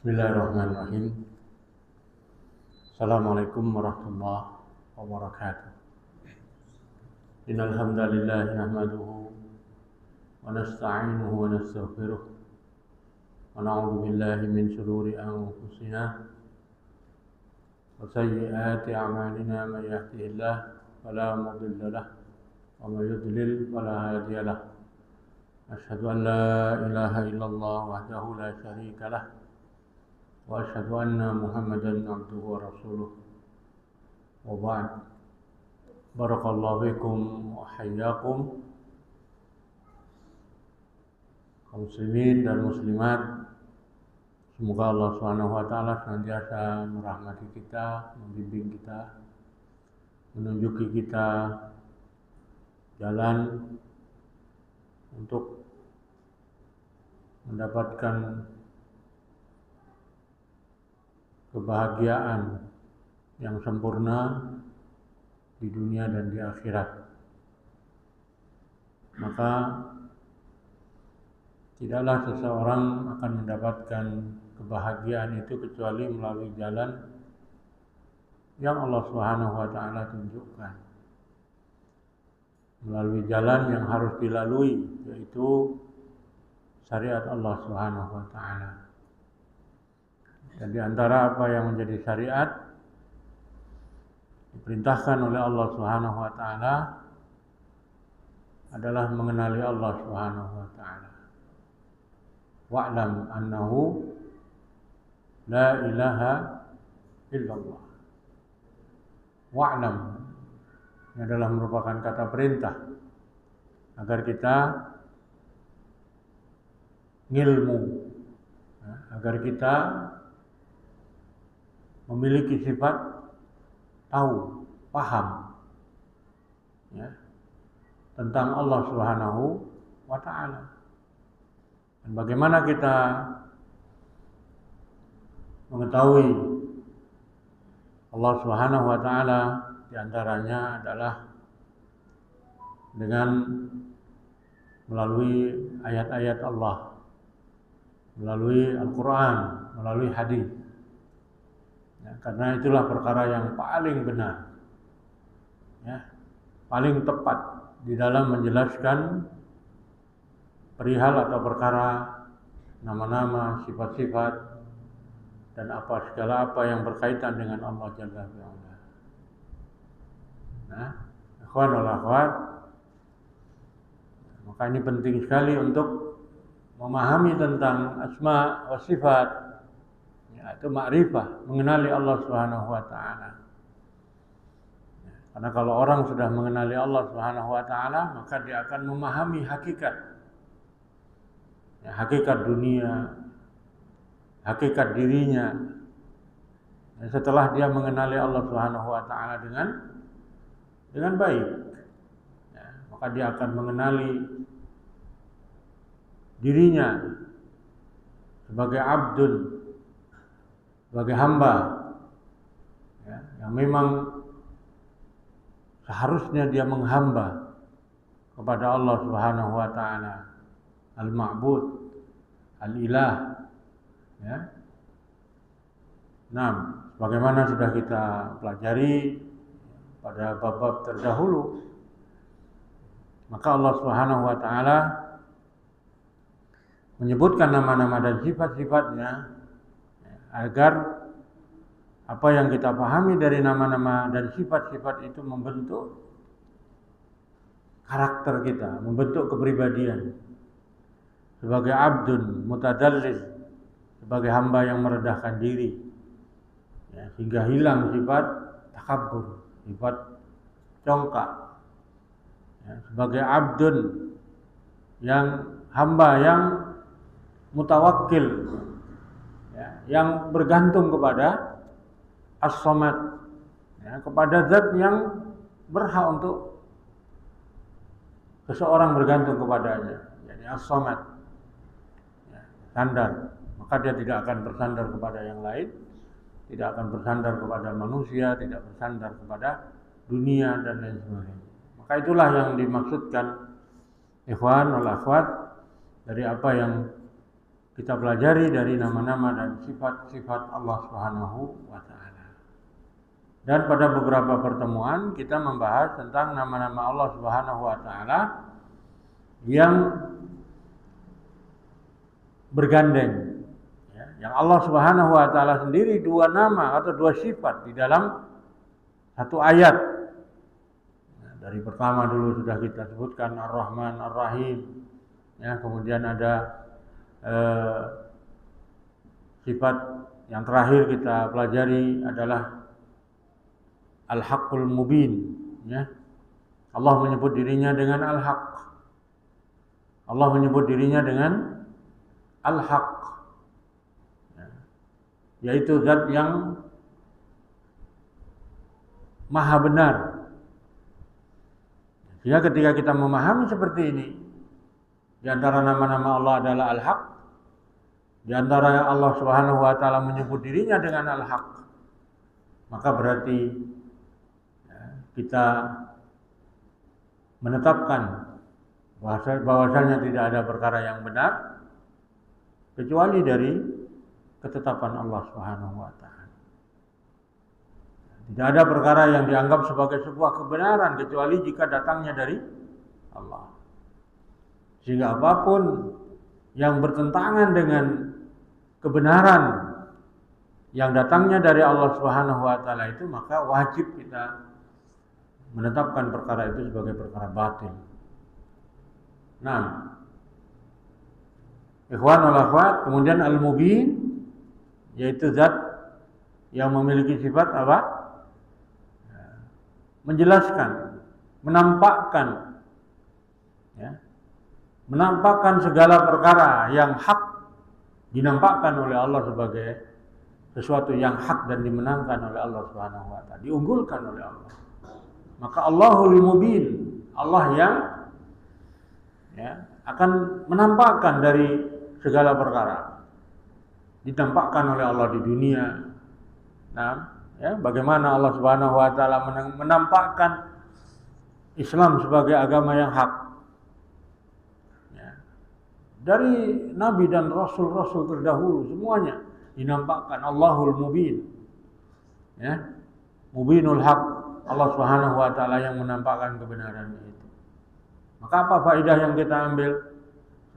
Bismillahirrahmanirrahim. Assalamualaikum warahmatullahi wabarakatuh. Innal hamdalillah nahmaduhu wa nasta'inuhu wa nastaghfiruh wa na'udzu billahi min shururi anfusina wa sayyiati a'malina may yahdihillahu fala mudilla lahu wa may yudlil fala hadiya lahu. Asyhadu an la ilaha illallah wahdahu la syarika lahu wa asyhadu anna Muhammadan abduhu wa rasuluh. Wa ba'd. Barakallahu fikum wa hayyakum kaum muslimin dan muslimat. Semoga Allah Subhanahu wa taala senantiasa merahmati kita, membimbing kita, menunjuki kita jalan untuk mendapatkan kebahagiaan yang sempurna di dunia dan di akhirat. Maka tidaklah seseorang akan mendapatkan kebahagiaan itu kecuali melalui jalan yang Allah Subhanahu wa taala tunjukkan. Melalui jalan yang harus dilalui, yaitu syariat Allah Subhanahu wa taala. Dan di antara apa yang menjadi syariat diperintahkan oleh Allah Subhanahu wa taala adalah mengenali Allah Subhanahu wa taala. Wa'lam annahu la ilaha illallah. Wa'lam ini adalah merupakan kata perintah agar kita ngilmu, agar kita memiliki sifat tahu, paham tentang Allah Subhanahu wa taala. Dan bagaimana kita mengetahui Allah Subhanahu wa taala, di antaranya adalah dengan melalui ayat-ayat Allah, melalui Al-Qur'an, melalui hadis. Karena itulah perkara yang paling benar, paling tepat di dalam menjelaskan perihal atau perkara nama-nama, sifat-sifat, dan segala apa yang berkaitan dengan Allah Jalla wa'ala. Ikhwan wal akhwat, maka ini penting sekali untuk memahami tentang asma wa sifat, itu ma'rifah, mengenali Allah Subhanahu wa taala. Karena kalau orang sudah mengenali Allah Subhanahu wa taala, maka dia akan memahami hakikat. Hakikat dunia, hakikat dirinya. Dan setelah dia mengenali Allah Subhanahu wa taala dengan baik, maka dia akan mengenali dirinya sebagai abdun, sebagai hamba, yang memang seharusnya dia menghamba kepada Allah Subhanahu wa taala, al-ma'bud, al-ilah. Sebagaimana sudah kita pelajari pada bab-bab terdahulu, maka Allah Subhanahu wa taala menyebutkan nama-nama dan sifat-sifatnya agar apa yang kita pahami dari nama-nama dan sifat-sifat itu membentuk karakter kita, membentuk kepribadian sebagai abdun mutadallil, sebagai hamba yang merendahkan diri, sehingga hilang sifat takabbur, sifat congkak, sebagai abdun yang hamba yang mutawakkil, yang bergantung kepada As-Samad, kepada zat yang berhak untuk seseorang bergantung kepadanya, jadi As-Samad, sandar. Maka dia tidak akan bersandar kepada yang lain, tidak akan bersandar kepada manusia, tidak bersandar kepada dunia dan lain sebagainya. Maka itulah yang dimaksudkan ikhwan wal akhwat dari apa yang kita pelajari dari nama-nama dan sifat-sifat Allah Subhanahu wa taala. Dan pada beberapa pertemuan kita membahas tentang nama-nama Allah Subhanahu wa taala yang bergandeng. Yang Allah Subhanahu wa taala sendiri dua nama atau dua sifat di dalam satu ayat. Dari pertama dulu sudah kita sebutkan Ar-Rahman Ar-Rahim. Kemudian ada sifat yang terakhir kita pelajari adalah Al-Haqqul Mubin. Allah menyebut dirinya dengan Al-Haq. Allah menyebut dirinya dengan Al-Haq, yaitu zat yang maha benar. Sehingga ketika kita memahami seperti ini, di antara nama-nama Allah adalah Al-Haq, di antara Allah Subhanahu wa taala menyebut dirinya dengan Al-Haq, maka berarti kita menetapkan bahwasanya tidak ada perkara yang benar kecuali dari ketetapan Allah Subhanahu wa taala. Tidak ada perkara yang dianggap sebagai sebuah kebenaran kecuali jika datangnya dari Allah. Sehingga apapun yang bertentangan dengan kebenaran yang datangnya dari Allah Subhanahu wa taala itu, maka wajib kita menetapkan perkara itu sebagai perkara batil. Nah, ikhwan wal akhwat, kemudian Al-Mubin, yaitu zat yang memiliki sifat apa? Menjelaskan, menampakkan, menampakkan segala perkara yang hak dinampakkan oleh Allah sebagai sesuatu yang hak dan dimenangkan oleh Allah Subhanahu wa taala, diunggulkan oleh Allah. Maka Allahul Mubin, Allah yang akan menampakkan dari segala perkara, ditampakkan oleh Allah di dunia. Bagaimana Allah Subhanahu wa taala menampakkan Islam sebagai agama yang hak. Dari nabi dan rasul-rasul terdahulu semuanya dinampakkan Allahul Mubin. Mubinul Haq, Allah Subhanahu wa taala yang menampakkan kebenaran itu. Maka apa faedah yang kita ambil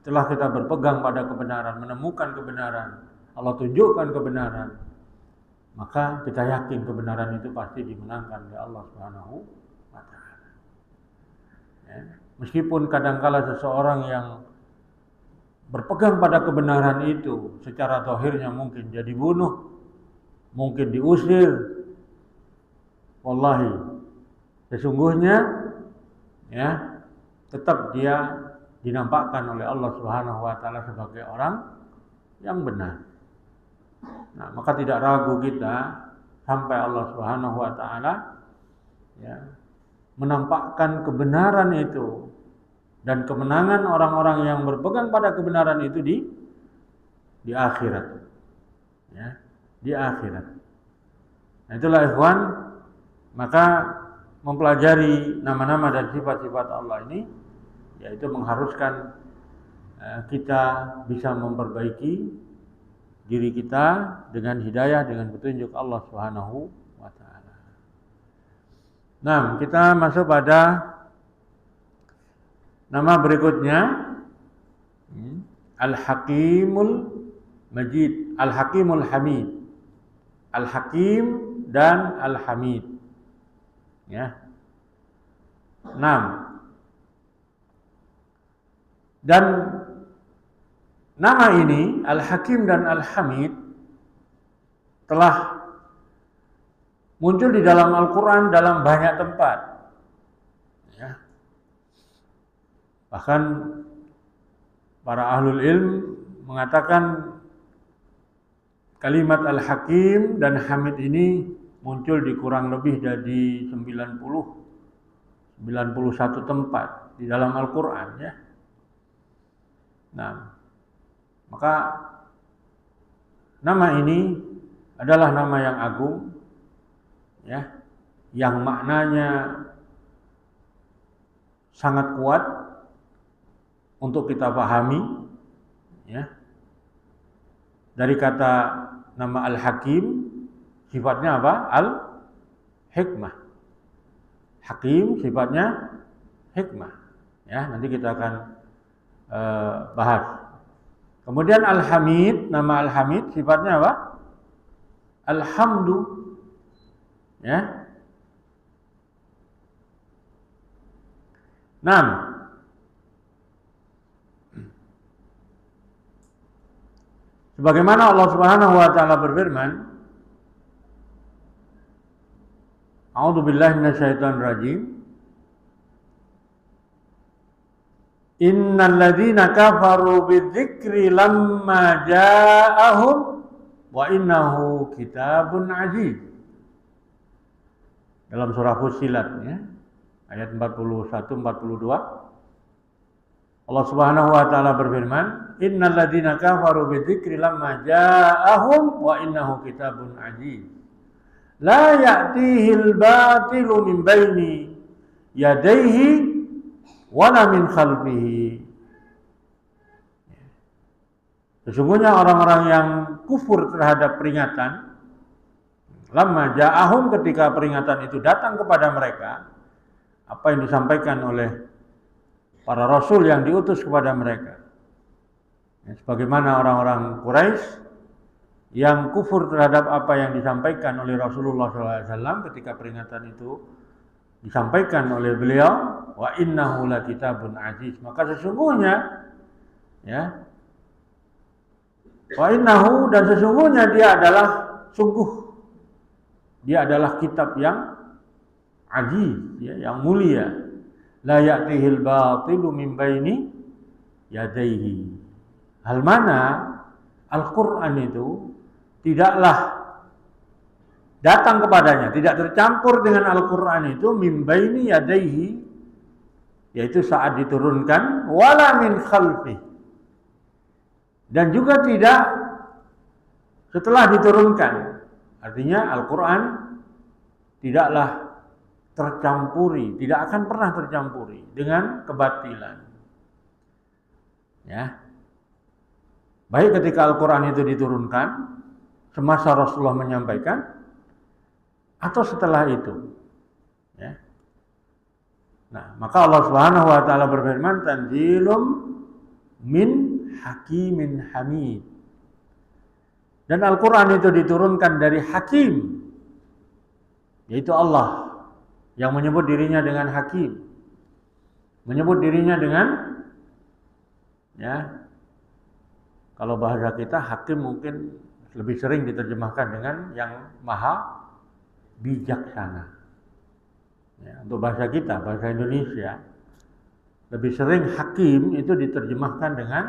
setelah kita berpegang pada kebenaran, menemukan kebenaran, Allah tunjukkan kebenaran, maka kita yakin kebenaran itu pasti dimenangkan oleh Allah Subhanahu wa taala. Meskipun kadangkala seseorang yang berpegang pada kebenaran itu secara zahirnya mungkin jadi bunuh, mungkin diusir, wallahi sesungguhnya tetap dia dinampakkan oleh Allah Subhanahu wa taala sebagai orang yang benar. Nah, maka tidak ragu kita sampai Allah Subhanahu wa taala menampakkan kebenaran itu dan kemenangan orang-orang yang berpegang pada kebenaran itu di akhirat. Di akhirat. Nah, itulah ikhwan, maka mempelajari nama-nama dan sifat-sifat Allah ini yaitu mengharuskan kita bisa memperbaiki diri kita dengan hidayah, dengan petunjuk Allah Subhanahu wa taala. Nah, kita masuk pada nama berikutnya, Al-Hakimul Majid, Al-Hakimul Hamid. Al-Hakim dan Al-Hamid. 6. Dan nama ini Al-Hakim dan Al-Hamid telah muncul di dalam Al-Quran dalam banyak tempat. Bahkan para ahlul ilm mengatakan kalimat Al-Hakim dan Hamid ini muncul di kurang lebih dari 91 tempat di dalam Al-Quran. Nah, maka nama ini adalah nama yang agung, yang maknanya sangat kuat untuk kita pahami, Dari kata nama Al-Hakim, sifatnya apa? Al-Hikmah. Hakim sifatnya hikmah. Ya, nanti kita akan bahas. Kemudian Al-Hamid, nama Al-Hamid sifatnya apa? Alhamdu. Ya. 6. Sebagaimana Allah Subhanahu wa taala berfirman, A'udzu billahi minasyaitonir rajim. Innal ladzina kafaru bidzikri lamma ja'ahum wa innahu kitabun aziz. Dalam surah Fussilat ya, ayat 41 42. Allah Subhanahu wa taala berfirman, "Innal ladzina kafaru bidzikri lamma ja'ahum wa innahu kitabun aziz. La ya'tihil batilu min baini yadayhi wa la min khalfihi." Sesungguhnya orang-orang yang kufur terhadap peringatan, lamma ja'ahum, ketika peringatan itu datang kepada mereka, apa yang disampaikan oleh para rasul yang diutus kepada mereka. Sebagaimana orang-orang Quraisy yang kufur terhadap apa yang disampaikan oleh Rasulullah SAW ketika peringatan itu disampaikan oleh beliau, wa innahu lakitabun aziz. Maka sesungguhnya, ya, wa innahu, dan sesungguhnya dia adalah kitab yang aziz, ya, yang mulia. La ya'tihil batilu min baini yadayhi. Hal mana Al-Quran itu tidaklah datang kepadanya, tidak tercampur dengan Al-Quran itu min baini yadayhi, yaitu saat diturunkan, wala min khalfi, dan juga tidak setelah diturunkan. Artinya Al-Quran tidaklah tercampuri, tidak akan pernah tercampuri dengan kebatilan. Ya. Baik ketika Al-Quran itu diturunkan, semasa Rasulullah menyampaikan, atau setelah itu. Ya. Nah, maka Allah Subhanahu wa taala berfirman, tanzilum min hakimin hamid. Dan Al-Quran itu diturunkan dari Hakim, yaitu Allah, yang menyebut dirinya dengan Hakim, menyebut dirinya dengan, ya, kalau bahasa kita Hakim mungkin lebih sering diterjemahkan dengan yang Maha Bijaksana. Ya, untuk bahasa kita, bahasa Indonesia, lebih sering Hakim itu diterjemahkan dengan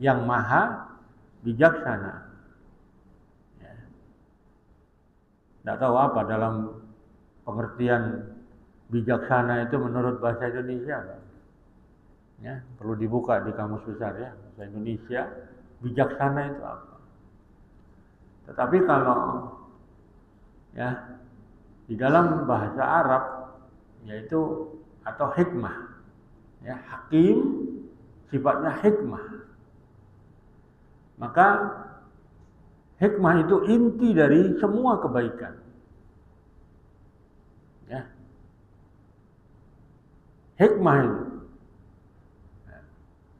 yang Maha Bijaksana. Ya. Tidak tahu apa dalam pengertian bijaksana itu menurut bahasa Indonesia. Ya, perlu dibuka di kamus besar ya, bahasa Indonesia, bijaksana itu apa. Tetapi kalau ya di dalam bahasa Arab, yaitu atau hikmah, ya, Hakim sifatnya hikmah. Maka hikmah itu inti dari semua kebaikan. Ya. Hikmah itu.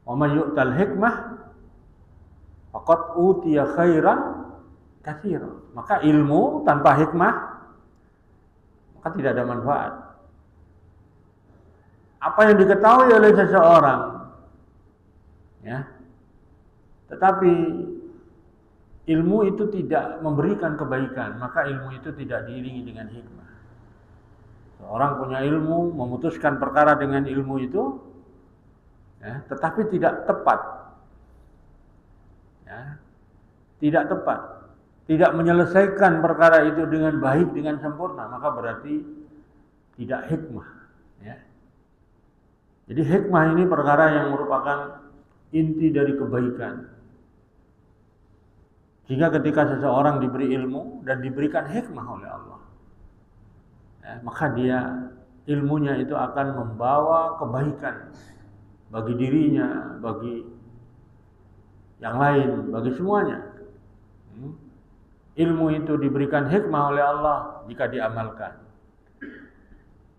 Wa may yu'tal hikmah faqad utiya khairan katsiran. Maka ilmu tanpa hikmah maka tidak ada manfaat. Apa yang diketahui oleh seseorang, ya, tetapi ilmu itu tidak memberikan kebaikan, maka ilmu itu tidak diiringi dengan hikmah. Orang punya ilmu, memutuskan perkara dengan ilmu itu, ya, tetapi tidak tepat, ya, tidak tepat, tidak menyelesaikan perkara itu dengan baik, dengan sempurna, maka berarti tidak hikmah. Ya. Jadi hikmah ini perkara yang merupakan inti dari kebaikan. Sehingga ketika seseorang diberi ilmu dan diberikan hikmah oleh Allah, ya, maka dia ilmunya itu akan membawa kebaikan bagi dirinya, bagi yang lain, bagi semuanya. Ilmu itu diberikan hikmah oleh Allah jika diamalkan.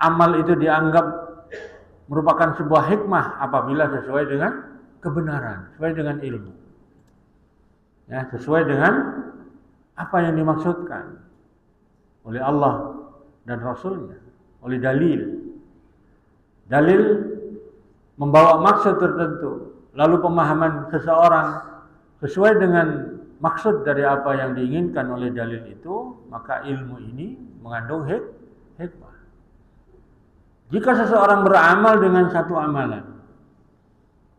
Amal itu dianggap merupakan sebuah hikmah apabila sesuai dengan kebenaran, sesuai dengan ilmu. Ya, sesuai dengan apa yang dimaksudkan oleh Allah dan Rasulnya, oleh dalil. Dalil membawa maksud tertentu, lalu pemahaman seseorang sesuai dengan maksud dari apa yang diinginkan oleh dalil itu, maka ilmu ini mengandung hikmah. Jika seseorang beramal dengan satu amalan,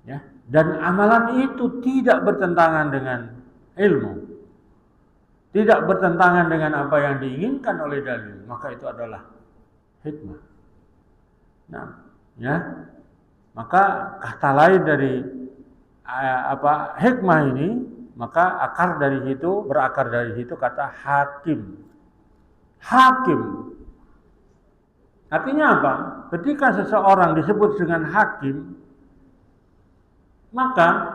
ya, dan amalan itu tidak bertentangan dengan ilmu, tidak bertentangan dengan apa yang diinginkan oleh dalil, maka itu adalah hikmah. Nah, ya, maka kata lain dari hikmah ini, maka berakar dari situ kata hakim. Hakim artinya apa? Ketika seseorang disebut dengan hakim, maka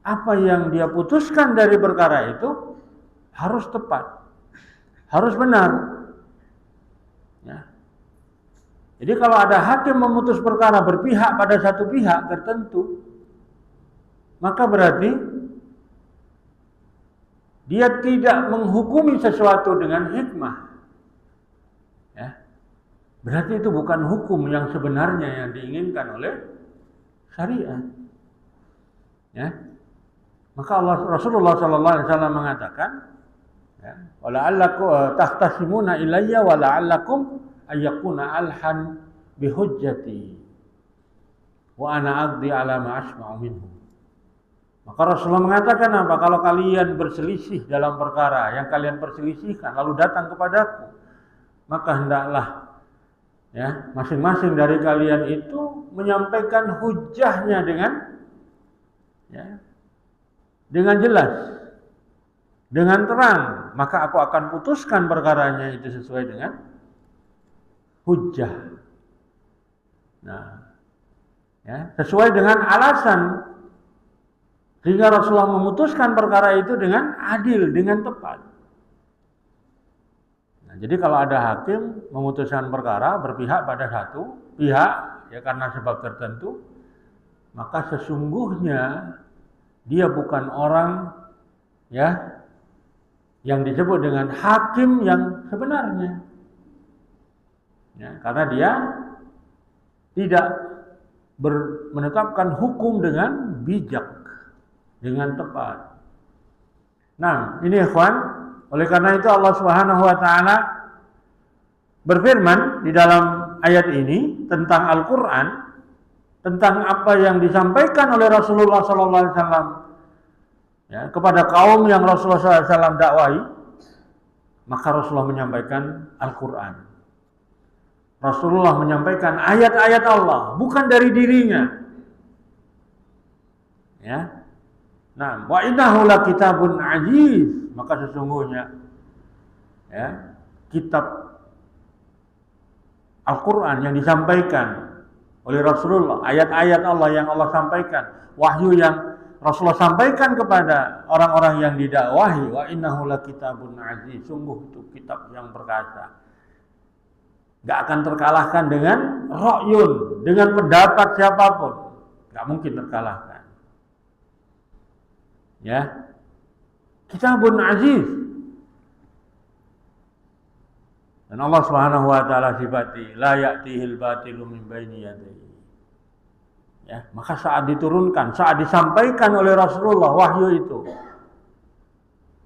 apa yang dia putuskan dari perkara itu harus tepat, harus benar. Ya. Jadi kalau ada hakim memutus perkara berpihak pada satu pihak tertentu, maka berarti dia tidak menghukumi sesuatu dengan hikmah. Ya. Berarti itu bukan hukum yang sebenarnya yang diinginkan oleh syariat. Ya. Maka Rasulullah SAW mengatakan, ya, wala'allakum tahtasimuna ilayya wala'allakum ayyakuna alhan bihujjati wa ana aqdi ala ma asma'u minhu. Maka Rasulullah mengatakan apa? Kalau kalian berselisih dalam perkara yang kalian perselisihkan lalu datang kepadaku, maka hendaklah, ya, masing-masing dari kalian itu menyampaikan hujahnya dengan jelas, dengan terang, maka aku akan putuskan perkaranya itu sesuai dengan hujah. Nah, ya, sesuai dengan alasan, sehingga Rasulullah memutuskan perkara itu dengan adil, dengan tepat. Nah, jadi kalau ada hakim memutuskan perkara berpihak pada satu pihak, ya karena sebab tertentu, maka sesungguhnya dia bukan orang, ya, yang disebut dengan hakim yang sebenarnya. Ya, karena dia tidak menetapkan hukum dengan bijak, dengan tepat. Nah, ini ikhwan, oleh karena itu Allah Subhanahu wa taala berfirman di dalam ayat ini tentang Al-Qur'an, tentang apa yang disampaikan oleh Rasulullah sallallahu alaihi wasallam, ya, kepada kaum yang Rasulullah sallallahu alaihi wasallam dakwahi, maka Rasulullah menyampaikan Al-Qur'an. Rasulullah menyampaikan ayat-ayat Allah, bukan dari dirinya. Ya. Nah, wa innahu lakitabun aziz, maka sesungguhnya, ya, kitab Al-Qur'an yang disampaikan oleh Rasulullah, ayat-ayat Allah yang Allah sampaikan, wahyu yang Rasulullah sampaikan kepada orang-orang yang didakwahi, wa innahu lakitabun aziz, sungguh itu kitab yang perkasa. Gak akan terkalahkan dengan ra'yun, dengan pendapat siapapun. Gak mungkin terkalahkan. Ya, kitabun aziz. Dan Allah Subhanahu wa taala sifati la ya'tihil batilu min baini yadayhi. Ya, maka saat diturunkan, saat disampaikan oleh Rasulullah wahyu itu,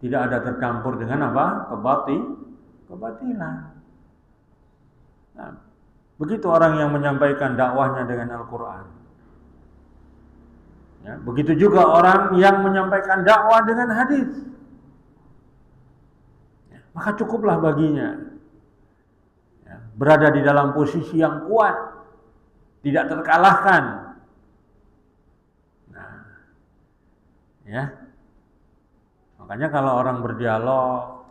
tidak ada tercampur dengan apa? Kebatilan. Nah, begitu orang yang menyampaikan dakwahnya dengan Al-Quran. Ya, begitu juga orang yang menyampaikan dakwah dengan hadis. Ya, maka cukuplah baginya, ya, berada di dalam posisi yang kuat, tidak terkalahkan. Nah, ya, makanya kalau orang berdialog,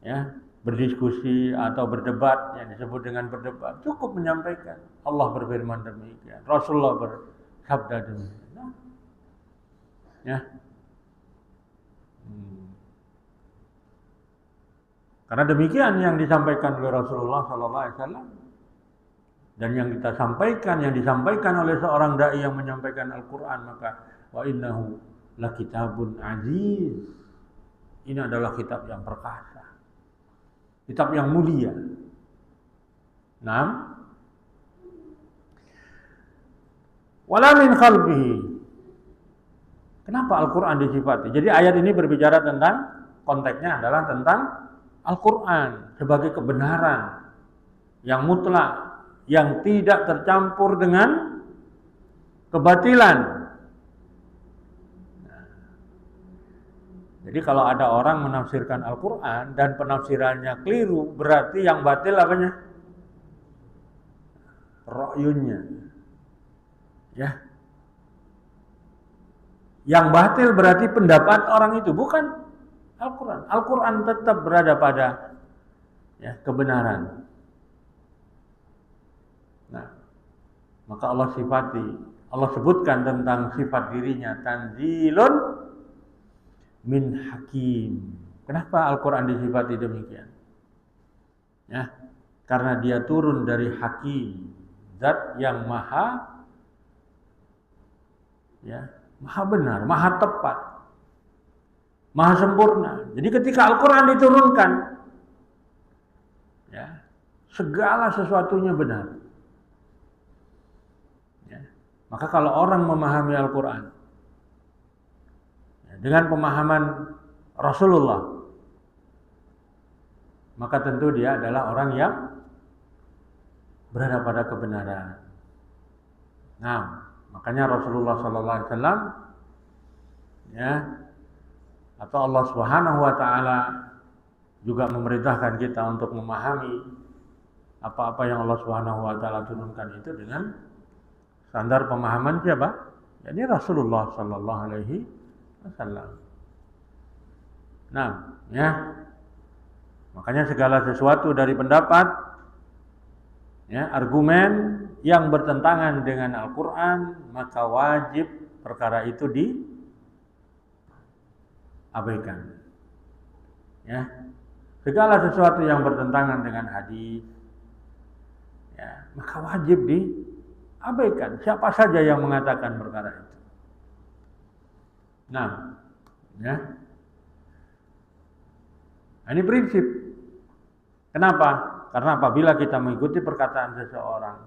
ya, berdiskusi atau berdebat, yang disebut dengan berdebat, cukup menyampaikan Allah berfirman demikian, Rasulullah bersabda demikian. Ya. Karena demikian yang disampaikan oleh Rasulullah SAW dan yang kita sampaikan, yang disampaikan oleh seorang dai yang menyampaikan Al-Quran, maka wa innahu la kitabun aziz. Ini adalah kitab yang perkasa, kitab yang mulia. Naam. Wala min khalbihi. Kenapa Al-Quran disifati? Jadi ayat ini berbicara tentang, konteksnya adalah tentang Al-Quran sebagai kebenaran yang mutlak, yang tidak tercampur dengan kebatilan. Jadi kalau ada orang menafsirkan Al-Quran dan penafsirannya keliru, berarti yang batil apanya? Ra'yunnya. Ya. Yang batil berarti pendapat orang itu, bukan Al-Quran. Al-Quran tetap berada pada kebenaran. Nah, maka Allah sebutkan tentang sifat dirinya, tanzilun min hakim. Kenapa Al-Quran disifati demikian? Ya, karena dia turun dari hakim, zat yang maha benar, maha tepat, maha sempurna. Jadi ketika Al-Quran diturunkan, segala sesuatunya benar. Maka kalau orang memahami Al-Quran dengan pemahaman Rasulullah, maka tentu dia adalah orang yang berada pada kebenaran. Nah, makanya Rasulullah SAW atau Allah Subhanahu wa taala juga memerintahkan kita untuk memahami apa-apa yang Allah Subhanahu wa taala turunkan itu dengan standar pemahaman siapa? Jadi Rasulullah sallallahu alaihi wasallam. Nah, makanya segala sesuatu dari pendapat, argumen yang bertentangan dengan Al-Quran, maka wajib perkara itu diabaikan. Segala sesuatu yang bertentangan dengan hadis, maka wajib diabaikan. Siapa saja yang mengatakan perkara itu. Nah, ini prinsip. Kenapa? Karena apabila kita mengikuti perkataan seseorang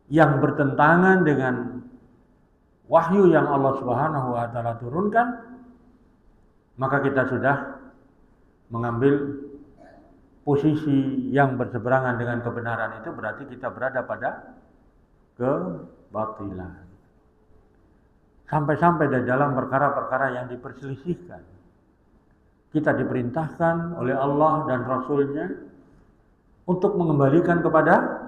yang bertentangan dengan wahyu yang Allah Subhanahu wa taala turunkan, maka kita sudah mengambil posisi yang berseberangan dengan kebenaran. Itu berarti kita berada pada kebatilan. Sampai-sampai di dalam perkara-perkara yang diperselisihkan, kita diperintahkan oleh Allah dan Rasul-Nya untuk mengembalikan kepada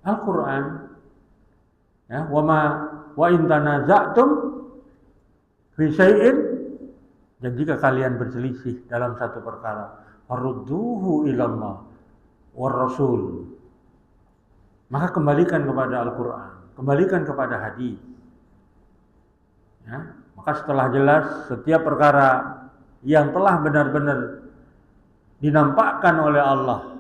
Al-Quran. Wa in tanaza'tum fi syai'in, dan jika kalian berselisih dalam satu perkara, farudduhu ilallah war rasul, maka kembalikan kepada Al-Quran, kembalikan kepada hadis. Maka setelah jelas setiap perkara yang telah benar-benar dinampakkan oleh Allah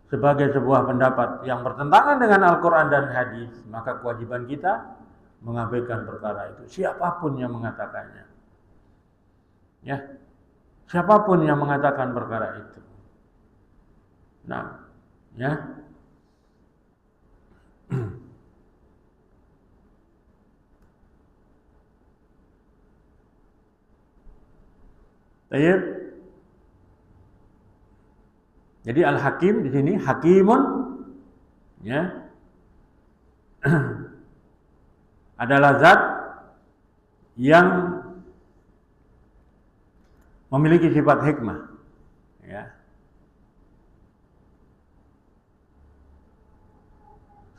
sebagai sebuah pendapat yang bertentangan dengan Al-Quran dan hadis, maka kewajiban kita mengabaikan perkara itu, siapapun yang mengatakannya. Siapapun yang mengatakan perkara itu. Nah, Baik. Jadi Al-Hakim di sini hakimun adalah zat yang memiliki sifat hikmah.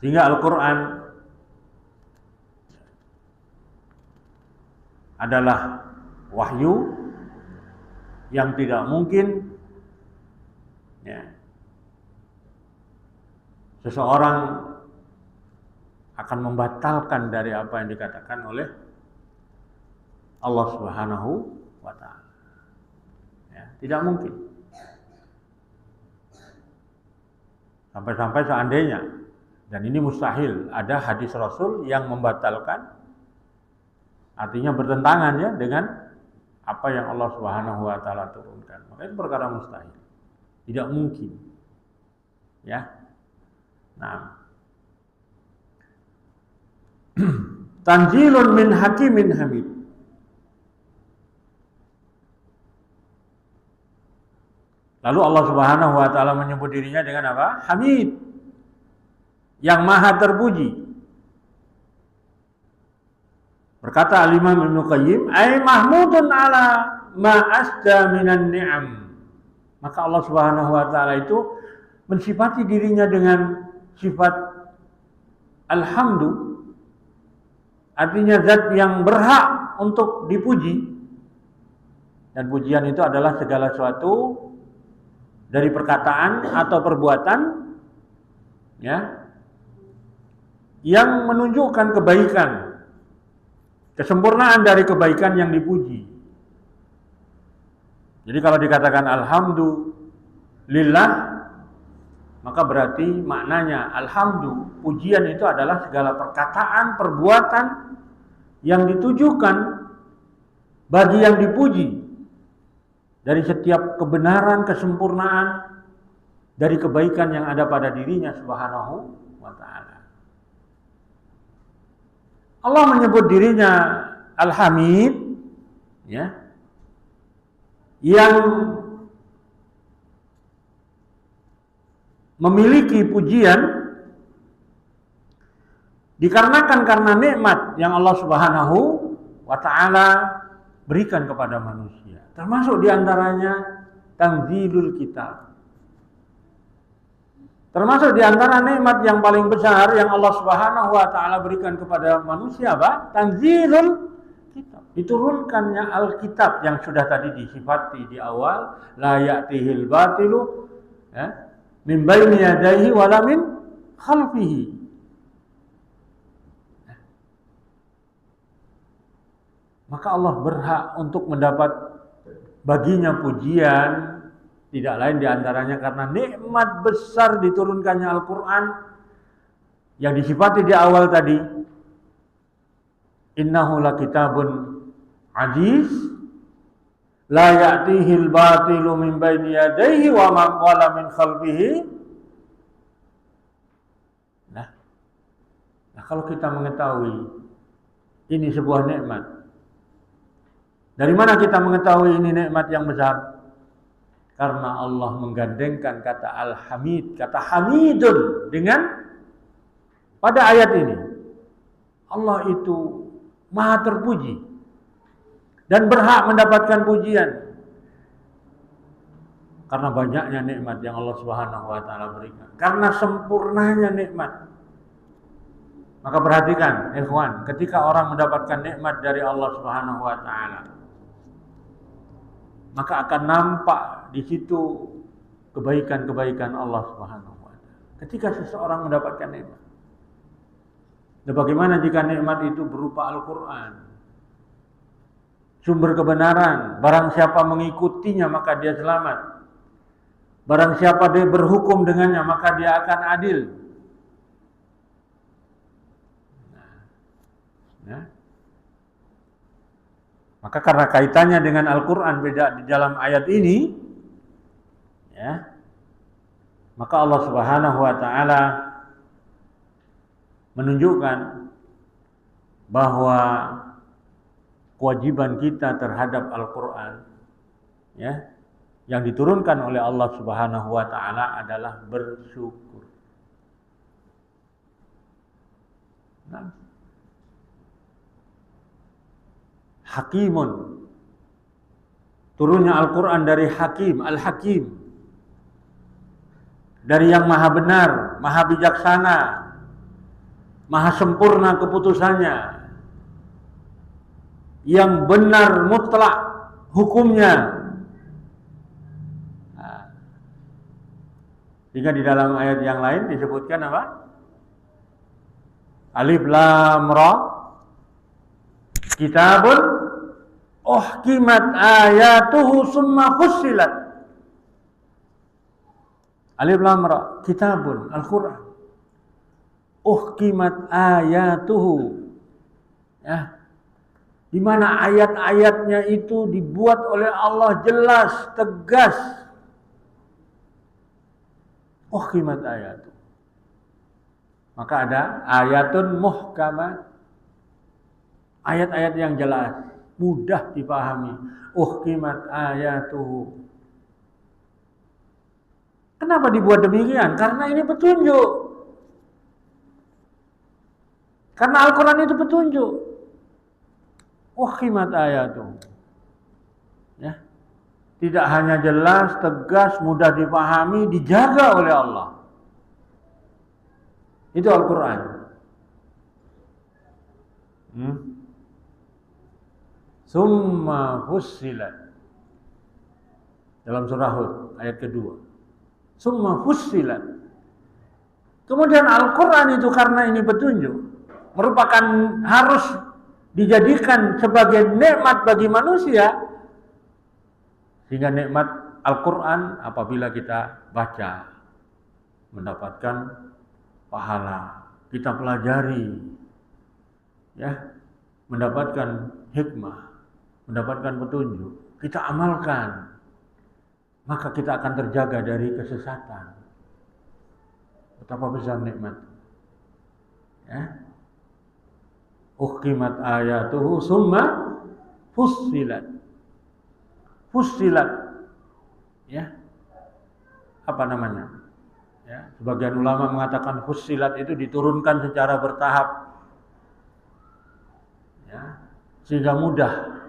Sehingga Al-Quran adalah wahyu yang tidak mungkin seseorang akan membatalkan dari apa yang dikatakan oleh Allah Subhanahu wa taala. Ya, tidak mungkin. Sampai-sampai seandainya, dan ini mustahil, ada hadis Rasul yang membatalkan, artinya bertentangan ya dengan apa yang Allah Subhanahu wa taala turunkan. Maka itu perkara mustahil. Tidak mungkin. Ya. Nah. Tanzilun min hakimin hamid. Lalu Allah Subhanahu wa taala menyebut dirinya dengan apa? Hamid. Yang maha terpuji. Berkata Al-Imam Ibnu Qayyim, "Ai mahmudun ala ma asda minan ni'am." Maka Allah Subhanahu wa taala itu mensifati dirinya dengan sifat alhamdu, artinya zat yang berhak untuk dipuji. Dan pujian itu adalah segala sesuatu dari perkataan atau perbuatan ya yang menunjukkan kebaikan, kesempurnaan dari kebaikan yang dipuji. Jadi kalau dikatakan alhamdulillah, maka berarti maknanya alhamdu, pujian itu adalah segala perkataan, perbuatan yang ditujukan bagi yang dipuji dari setiap kebenaran, kesempurnaan dari kebaikan yang ada pada dirinya Subhanahu wa ta'ala. Allah menyebut dirinya Al-Hamid ya, yang memiliki pujian dikarenakan karena nikmat yang Allah Subhanahu wa ta'ala berikan kepada manusia. Termasuk diantaranya tanzilul kitab. Termasuk diantara nikmat yang paling besar yang Allah Subhanahu wa ta'ala berikan kepada manusia apa? Tanzilul kitab. Diturunkannya Alkitab yang sudah tadi disifati di awal, la ya'tihil batilu ya, min baini yadayhi wala min khalfihi. Maka Allah berhak untuk mendapat baginya pujian, tidak lain diantaranya karena nikmat besar diturunkannya Al-Quran yang disifati di awal tadi. Innahu lakitabun aziz la ya'tihil batilu min baini yadayhi wa min khalfihi. Nah, kalau kita mengetahui ini sebuah nikmat, dari mana kita mengetahui ini nikmat yang besar? Karena Allah menggandengkan kata Al-Hamid, kata Hamidun dengan pada ayat ini. Allah itu maha terpuji dan berhak mendapatkan pujian karena banyaknya nikmat yang Allah Subhanahu wa taala berikan, karena sempurnanya nikmat. Maka perhatikan, ikhwan, ketika orang mendapatkan nikmat dari Allah Subhanahu wa taala, maka akan nampak di situ kebaikan-kebaikan Allah Subhanahu wa taala. Ketika seseorang mendapatkan nikmat. Dan bagaimana jika nikmat itu berupa Al-Qur'an? Sumber kebenaran, barang siapa mengikutinya maka dia selamat. Barang siapa dia berhukum dengannya maka dia akan adil. Nah. Maka karena kaitannya dengan Al-Quran beda di dalam ayat ini, ya, maka Allah Subhanahu wa ta'ala menunjukkan bahwa kewajiban kita terhadap Al-Quran ya, yang diturunkan oleh Allah Subhanahu wa ta'ala adalah bersyukur. Nah, Hakimun, turunnya Al-Quran dari Hakim, Al-Hakim, dari yang maha benar, maha bijaksana, maha sempurna keputusannya, yang benar mutlak hukumnya. Nah, jika di dalam ayat yang lain disebutkan apa? Alif Lam Ra, kitabun uhkimat ayatuhu summa fussilat. Alif lam ra, kitabun, Al-Quran. Uhkimat ayatuhu. Ya. Di mana ayat-ayatnya itu dibuat oleh Allah jelas, tegas. Uhkimat ayatuhu. Maka ada ayatun muhkamat. Ayat-ayat yang jelas, mudah dipahami. Uhkimat ayatuhu. Kenapa dibuat demikian? Karena ini petunjuk. Karena Al-Quran itu petunjuk. Uhkimat ayatuhu. Ya. Tidak hanya jelas, tegas, mudah dipahami, dijaga oleh Allah. Itu Al-Quran. Summa fussilat. Dalam surah Hud ayat kedua. Summa fussilat. Kemudian Al-Quran itu karena ini petunjuk, merupakan harus dijadikan sebagai nikmat bagi manusia. Sehingga nikmat Al-Quran apabila kita baca, mendapatkan pahala. Kita pelajari, ya, mendapatkan hikmah, mendapatkan petunjuk, kita amalkan, maka kita akan terjaga dari kesesatan. Betapa besar nikmat. Ya. Uhkimat ayatuhu summa fussilat. Fussilat. Ya. Apa namanya? Ya, sebagian ulama mengatakan fussilat itu diturunkan secara bertahap. Ya, sehingga mudah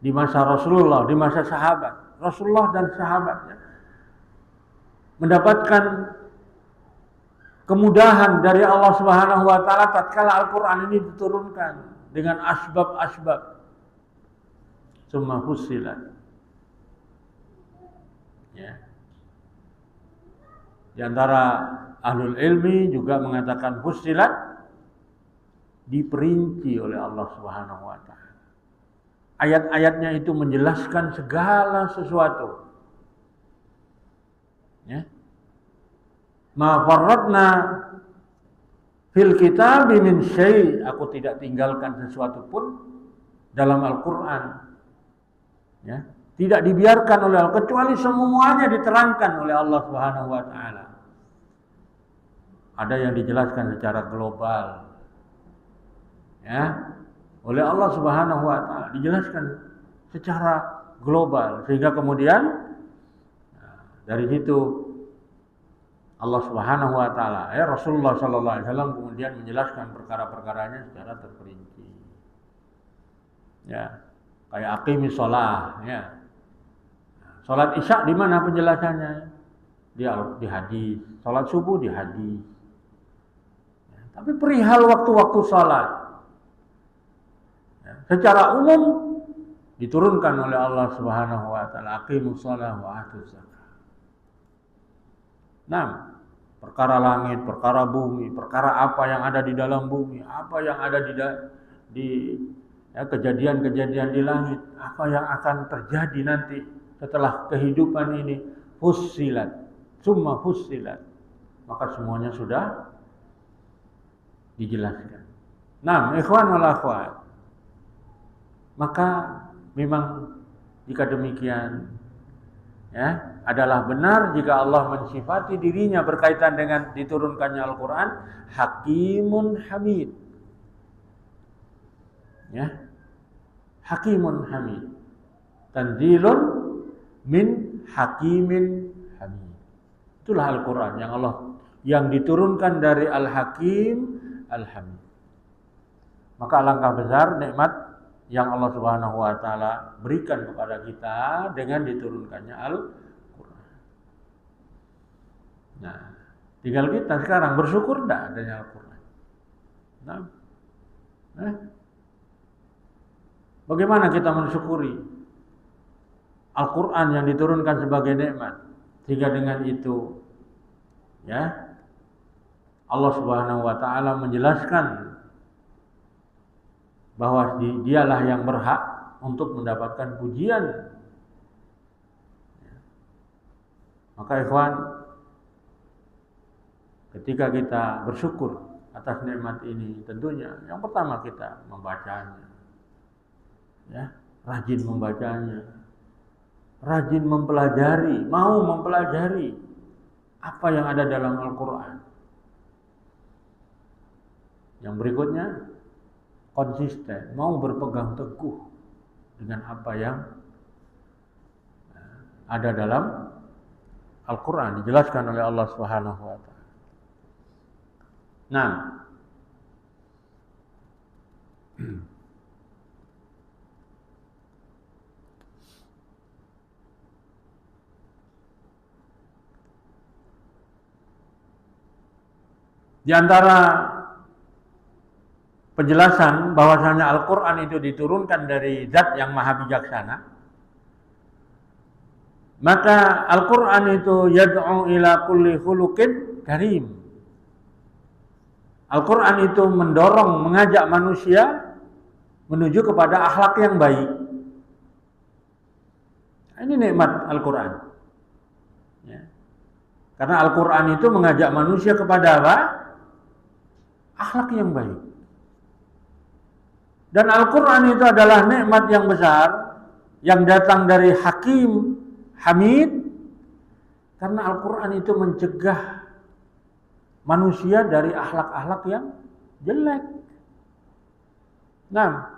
di masa Rasulullah, di masa sahabat. Rasulullah dan sahabatnya mendapatkan kemudahan dari Allah Subhanahu wa taala tatkala Al-Qur'an ini diturunkan dengan asbab-asbab. Summa fussilat. Ya. Di antara ahlul ilmi juga mengatakan fussilat diperinci oleh Allah Subhanahu wa taala. Ayat-ayatnya itu menjelaskan segala sesuatu. Ya. Ma farratna fil kitabi min syai', aku tidak tinggalkan sesuatu pun dalam Al-Qur'an. Ya, tidak dibiarkan oleh Allah kecuali semuanya diterangkan oleh Allah Subhanahu wa taala. Ada yang dijelaskan secara global. Ya, oleh Allah Subhanahu wa taala dijelaskan secara global sehingga kemudian dari situ Allah Subhanahu wa taala, Rasulullah sallallahu alaihi wasallam kemudian menjelaskan perkara-perkaranya secara terperinci. Ya, kayak aqimis shalah, ya. Salat Isya di mana penjelasannya? Di hadis. Salat subuh di hadis. Ya, tapi perihal waktu-waktu salat, ya, secara umum diturunkan oleh Allah Subhanahu wa taala, aqimus shalah wa atuz zakah. Nah, perkara langit, perkara bumi, perkara apa yang ada di dalam bumi, apa yang ada di ya, kejadian-kejadian di langit, apa yang akan terjadi nanti setelah kehidupan ini, fussilat, summa fussilat. Maka semuanya sudah dijelaskan. Nah, ikhwan wal akhwat, maka memang jika demikian, ya, adalah benar jika Allah mensifati dirinya berkaitan dengan diturunkannya Al-Quran, Hakimun Hamid. Ya, Hakimun Hamid. Tanzilun min Hakimin Hamid. Itulah Al-Quran yang diturunkan dari Al-Hakim Al-Hamid. Maka alangkah besar nikmat yang Allah Subhanahu wa taala berikan kepada kita dengan diturunkannya Al-Qur'an. Nah, tinggal kita sekarang bersyukur enggak adanya Al-Qur'an. Nah, bagaimana kita mensyukuri Al-Qur'an yang diturunkan sebagai nikmat, sehingga dengan itu, ya, Allah Subhanahu wa taala menjelaskan bahwa dialah yang berhak untuk mendapatkan pujian. Maka ikhwan, ketika kita bersyukur atas nikmat ini, tentunya yang pertama kita membacanya, ya, rajin membacanya, rajin mempelajari, mau mempelajari apa yang ada dalam Al-Quran. Yang berikutnya, konsisten, mau berpegang teguh dengan apa yang ada dalam Al-Quran, dijelaskan oleh Allah Subhanahu wa Ta'ala. Nah, di antara penjelasan bahwasanya Al-Quran itu diturunkan dari Zat yang Maha Bijaksana, maka Al-Quran itu yad'u ila kulli khuluqin karim. Al-Quran itu mendorong, mengajak manusia menuju kepada akhlak yang baik. Ini nikmat Al-Quran. Ya. Karena Al-Quran itu mengajak manusia kepada apa? Akhlak yang baik. Dan Al-Quran itu adalah nikmat yang besar yang datang dari Hakim, Hamid, karena Al-Quran itu mencegah manusia dari akhlak-akhlak yang jelek. Nah,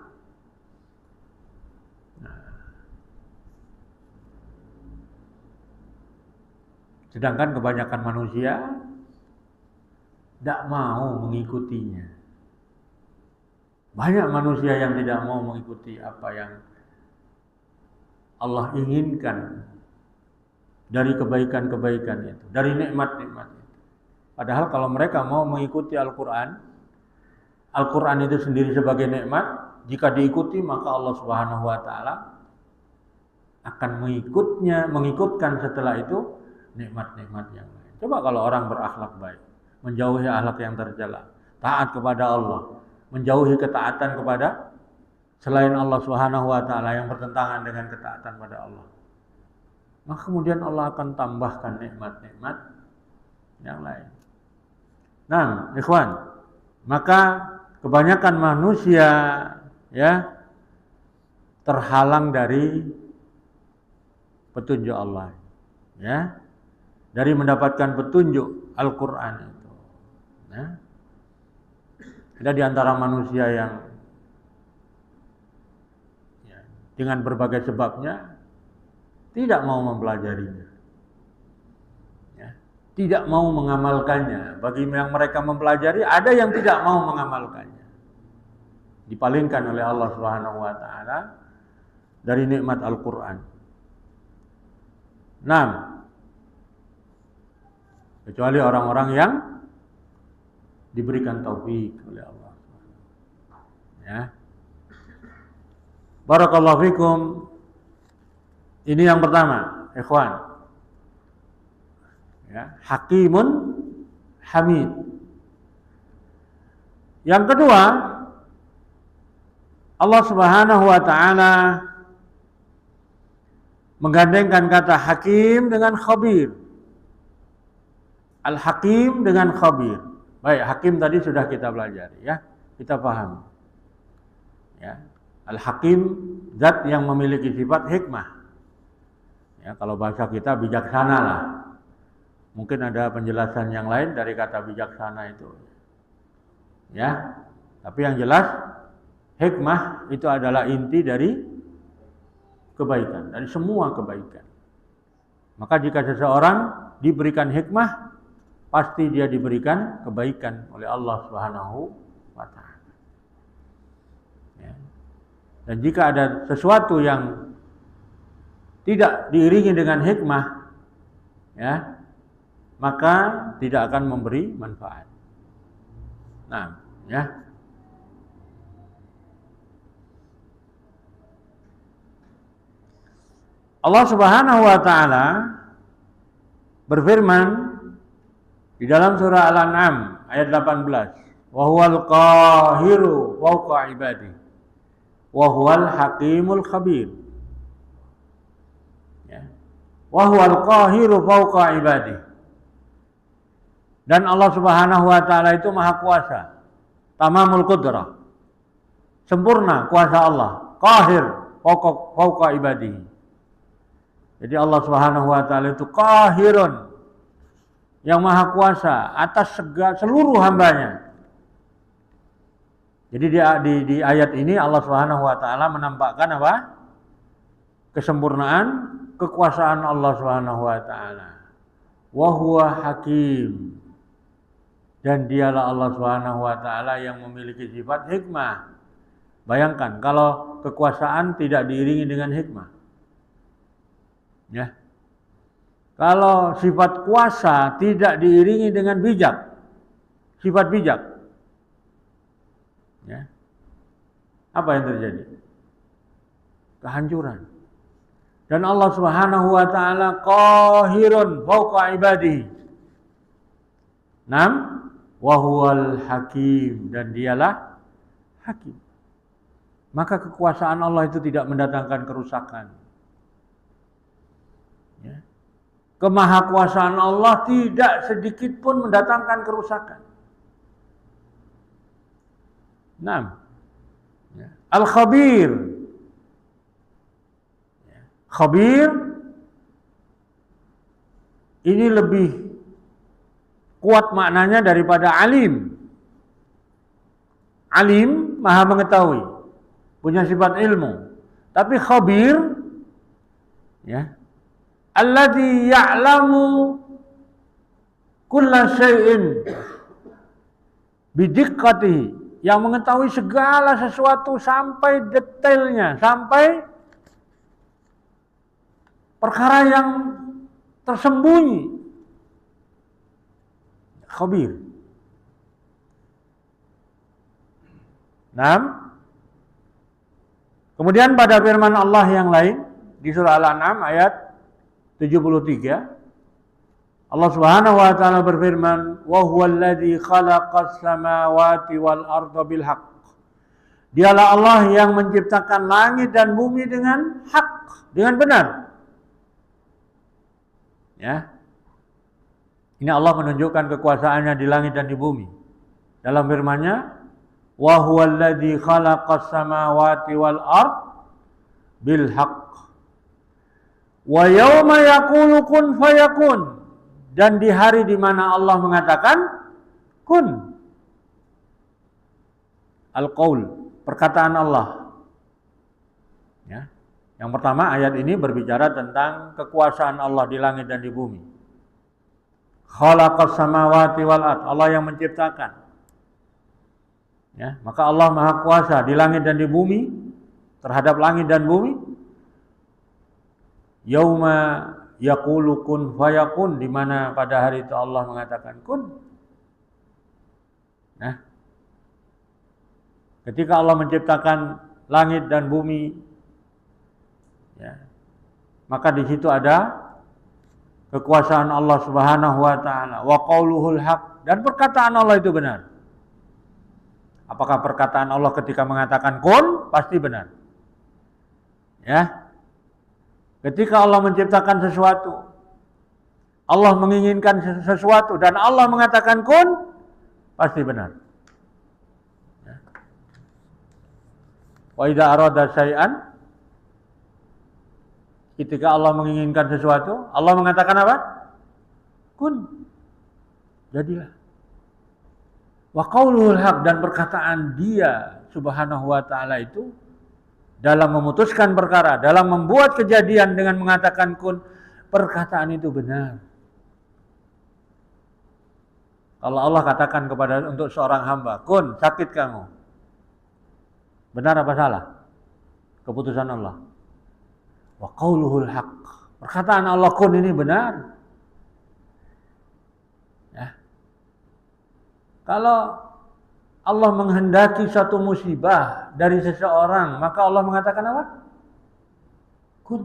sedangkan kebanyakan manusia tidak mau mengikutinya. Banyak manusia yang tidak mau mengikuti apa yang Allah inginkan dari kebaikan-kebaikan itu, dari nikmat-nikmat itu. Padahal kalau mereka mau mengikuti Al-Quran, Al-Quran itu sendiri sebagai nikmat, jika diikuti maka Allah Subhanahu wa Ta'ala akan mengikutkan setelah itu nikmat-nikmat yang lain. Coba kalau orang berakhlak baik, menjauhi akhlak yang tercela, taat kepada Allah, menjauhi ketaatan kepada selain Allah Subhanahu wa Ta'ala yang bertentangan dengan ketaatan pada Allah, maka kemudian Allah akan tambahkan nikmat-nikmat yang lain. Nah, ikhwan, maka kebanyakan manusia ya terhalang dari petunjuk Allah, ya, dari mendapatkan petunjuk Al-Quran itu. Ya. Ada di antara manusia yang ya, dengan berbagai sebabnya tidak mau mempelajarinya, ya, tidak mau mengamalkannya. Bagi yang mereka mempelajari, ada yang tidak mau mengamalkannya. Dipalingkan oleh Allah Subhanahu wa Ta'ala dari nikmat Al-Quran. Nah, kecuali orang-orang yang diberikan taufik oleh Allah. Ya. Barakallahu fikum. Ini yang pertama, ikhwan. Ya, Hakimun Hamid. Yang kedua, Allah Subhanahu wa Ta'ala menggandengkan kata Hakim dengan Khabir. Al-Hakim dengan Khabir. Baik, Hakim tadi sudah kita pelajari, ya, kita paham. Ya, Al-Hakim zat yang memiliki sifat hikmah. Ya, kalau bahasa kita bijaksana lah. Mungkin ada penjelasan yang lain dari kata bijaksana itu. Ya, tapi yang jelas hikmah itu adalah inti dari kebaikan, dari semua kebaikan. Maka jika seseorang diberikan hikmah, pasti dia diberikan kebaikan oleh Allah Subhanahu wa Ta'ala. Ya. Dan jika ada sesuatu yang tidak diiringi dengan hikmah, ya, maka tidak akan memberi manfaat. Nah, ya. Allah Subhanahu wa Ta'ala berfirman di dalam surah Al-An'am ayat 18, wa huwal qahiru fawqa ibadihi wa huwal hakimul khabir. Ya. Wa huwal qahiru fawqa ibadihi. Dan Allah Subhanahu wa taala itu maha kuasa. Tamamul qudrah. Sempurna kuasa Allah. Qahir fawqa ibadihi. Jadi Allah Subhanahu wa taala itu qahirun, yang maha kuasa atas seluruh hambanya. Jadi di ayat ini Allah Subhanahu wa taala menampakkan apa? Kesempurnaan kekuasaan Allah Subhanahu wa taala. Wa huwa hakim. Dan dialah Allah Subhanahu wa taala yang memiliki sifat hikmah. Bayangkan kalau kekuasaan tidak diiringi dengan hikmah. Ya. Kalau sifat kuasa tidak diiringi dengan bijak, sifat bijak, ya, apa yang terjadi? Kehancuran. Dan Allah Subhanahu wa taala qahirun fawqa ibadihi. 6. Wa huwal hakim, dan dialah hakim. Maka kekuasaan Allah itu tidak mendatangkan kerusakan. Ya. Kemahakuasaan Allah tidak sedikit pun mendatangkan kerusakan. 6. Ya. Al-Khabir. Ya. Khabir ini lebih kuat maknanya daripada alim. Alim maha mengetahui, punya sifat ilmu. Tapi khabir, ya, alladzi ya'lamu kulla syai'in bidiqqatihi, yang mengetahui segala sesuatu sampai detailnya, sampai perkara yang tersembunyi. Khabir. 6. Kemudian pada firman Allah yang lain di surah Al-An'am ayat 73, Allah Subhanahu wa taala berfirman, "Wa huwal ladzi khalaqas samawati wal arda bil haqq." Dialah Allah yang menciptakan langit dan bumi dengan hak, dengan benar. Ya. Ini Allah menunjukkan kekuasaannya di langit dan di bumi. Dalam firman-Nya, "Wa huwal ladzi khalaqas samawati wal ard bil haqq. Wa yauma yaqulu kun fayakun." Dan di hari di mana Allah mengatakan kun. Al-qaul, perkataan Allah. Ya. Yang pertama, ayat ini berbicara tentang kekuasaan Allah di langit dan di bumi. Khalaqas samawati wal ard, Allah yang menciptakan. Ya, maka Allah Maha Kuasa di langit dan di bumi, terhadap langit dan bumi. Yauma yaqulu kun fayakun, di mana pada hari itu Allah mengatakan kun. Nah, ketika Allah menciptakan langit dan bumi, ya, maka di situ ada kekuasaan Allah Subhanahu wa taala, wa qauluhul haq, dan perkataan Allah itu benar. Apakah perkataan Allah ketika mengatakan kun pasti benar? Ya. Ketika Allah menciptakan sesuatu, Allah menginginkan sesuatu dan Allah mengatakan kun pasti benar. Ya. Wa idza arada syai'an, ketika Allah menginginkan sesuatu, Allah mengatakan apa? Kun. Jadilah. Wa qauluhul haq, dan perkataan Dia Subhanahu wa taala itu dalam memutuskan perkara, dalam membuat kejadian dengan mengatakan kun, perkataan itu benar. Kalau Allah katakan kepada untuk seorang hamba, kun, sakit kamu. Benar apa salah? Keputusan Allah. Wa qauluhul haq, perkataan Allah kun ini benar. Ya. Kalau Allah menghendaki satu musibah dari seseorang, maka Allah mengatakan apa? Kun.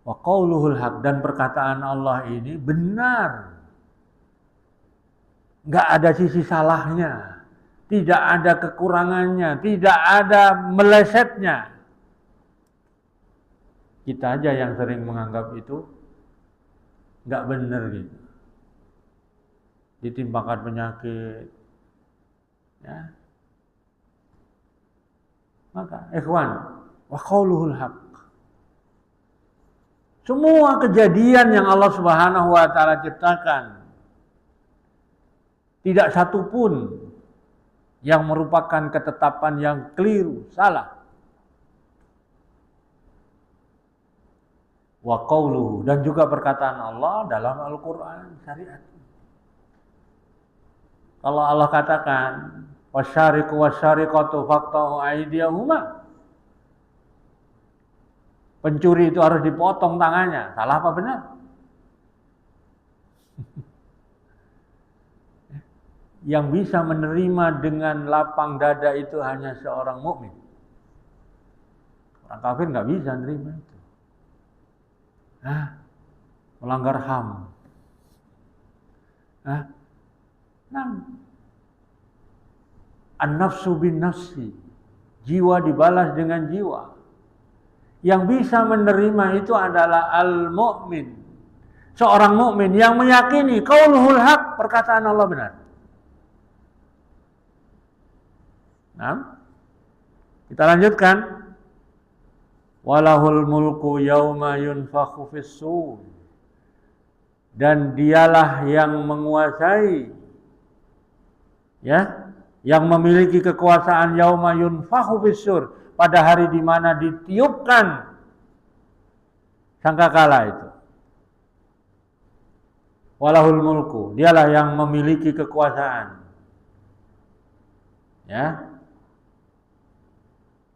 Wa qauluhul haq, dan perkataan Allah ini benar. Enggak ada sisi salahnya. tidak ada kekurangannya, tidak ada melesetnya. Kita aja yang sering menganggap itu nggak benar gitu. Ditimpakan penyakit, ya. Maka ikhwan, wa qauluhul haq. Semua kejadian yang Allah Subhanahu wa taala ciptakan, tidak satu pun yang merupakan ketetapan yang keliru, salah. Wa qauluhu, dan juga perkataan Allah dalam Al-Qur'an, syariat. Kalau Allah katakan wasyariqu wasyariqatu faqta'u aydiyahuma, pencuri itu harus dipotong tangannya, salah apa benar? Yang bisa menerima dengan lapang dada itu hanya seorang mukmin. Orang kafir nggak bisa menerima itu. Melanggar HAM. An-nafsu bin nafsi, jiwa dibalas dengan jiwa. Yang bisa menerima itu adalah al-mu'min, seorang mukmin yang meyakini qauluhul haq, perkataan Allah benar. Nah, kita lanjutkan. Walahul mulku yauma yunfakhu fis-sur, dan dialah yang menguasai, ya, yang memiliki kekuasaan yauma yunfakhu fis-sur, pada hari di mana ditiupkan sangkakala itu. Walahul mulku, dialah yang memiliki kekuasaan, ya,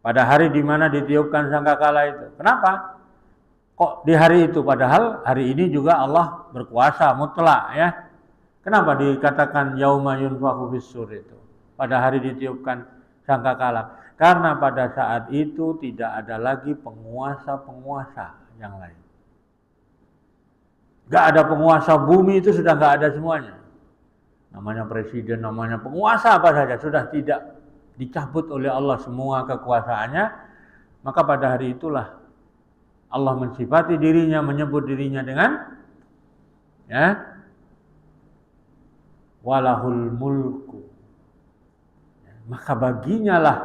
pada hari di mana ditiupkan sangkakala itu. Kenapa? Kok di hari itu? Padahal hari ini juga Allah berkuasa mutlak, ya. Kenapa dikatakan yauma yunfakhu fis-sur itu? Pada hari ditiupkan sangkakala. Karena pada saat itu tidak ada lagi penguasa-penguasa yang lain. Gak ada penguasa bumi, itu sudah gak ada semuanya. Namanya presiden, namanya penguasa apa saja, sudah tidak, dicabut oleh Allah semua kekuasaannya. Maka pada hari itulah Allah mensifati dirinya, menyebut dirinya dengan, ya, walahul mulku. Maka baginya lah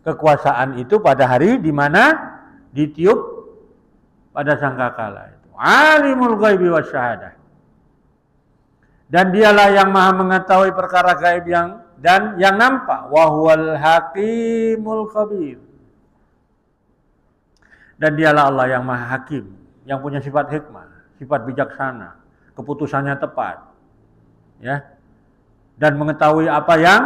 kekuasaan itu pada hari di mana ditiup pada sangkakala itu. Alimul ghaibi wasyahadah. Dan dialah yang maha mengetahui perkara gaib dan yang nampak. Wa huwal hakimul khabir. Dan dialah Allah yang maha hakim, yang punya sifat hikmah, sifat bijaksana, keputusannya tepat, ya, dan mengetahui apa yang,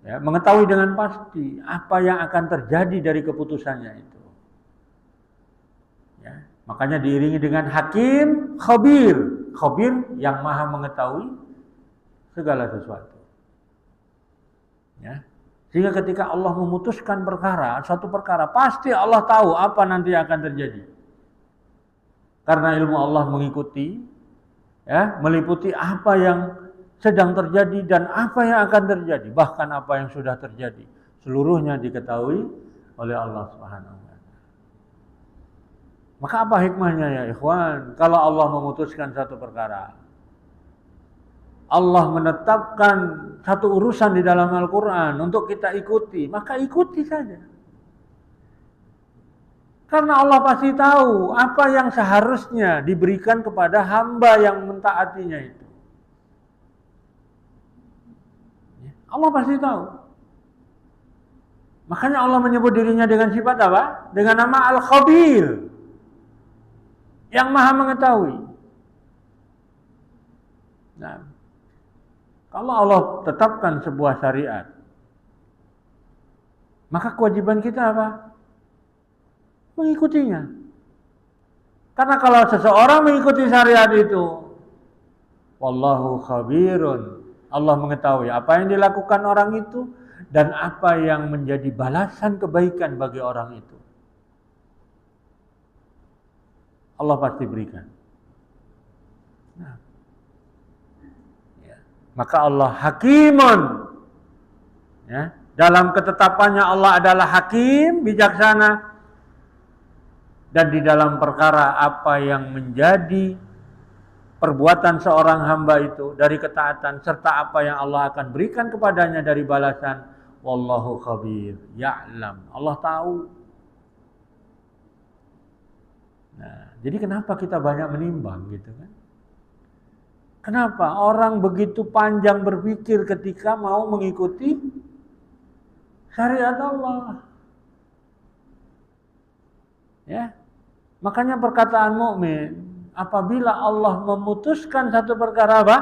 ya, mengetahui dengan pasti apa yang akan terjadi dari keputusannya itu, ya. Makanya diiringi dengan hakim, khabir, khabir yang maha mengetahui segala sesuatu, ya. Sehingga ketika Allah memutuskan perkara, suatu perkara, pasti Allah tahu apa nanti akan terjadi. Karena ilmu Allah mengikuti, ya, meliputi apa yang sedang terjadi dan apa yang akan terjadi, bahkan apa yang sudah terjadi, seluruhnya diketahui oleh Allah Subhanahu wa taala. Maka apa hikmahnya, ya ikhwan? Kalau Allah memutuskan satu perkara, Allah menetapkan satu urusan di dalam Al-Quran untuk kita ikuti, maka ikuti saja. Karena Allah pasti tahu apa yang seharusnya diberikan kepada hamba yang mentaatinya itu. Allah pasti tahu. Makanya Allah menyebut dirinya dengan sifat apa? Dengan nama Al-Khabir, yang maha mengetahui. Nah, kalau Allah tetapkan sebuah syariat, maka kewajiban kita apa? Mengikutinya. Karena kalau seseorang mengikuti syariat itu, wallahu khabirun, Allah mengetahui apa yang dilakukan orang itu dan apa yang menjadi balasan kebaikan bagi orang itu. Allah pasti berikan. Nah, Maka Allah hakimun. Ya, dalam ketetapannya Allah adalah hakim, bijaksana. Dan di dalam perkara apa yang menjadi perbuatan seorang hamba itu dari ketaatan serta apa yang Allah akan berikan kepadanya dari balasan, wallahu khabir, ya'lam. Allah tahu. Nah, jadi kenapa kita banyak menimbang gitu kan? Kenapa orang begitu panjang berpikir ketika mau mengikuti syariat Allah? Ya. Makanya perkataan mukmin, apabila Allah memutuskan satu perkara apa?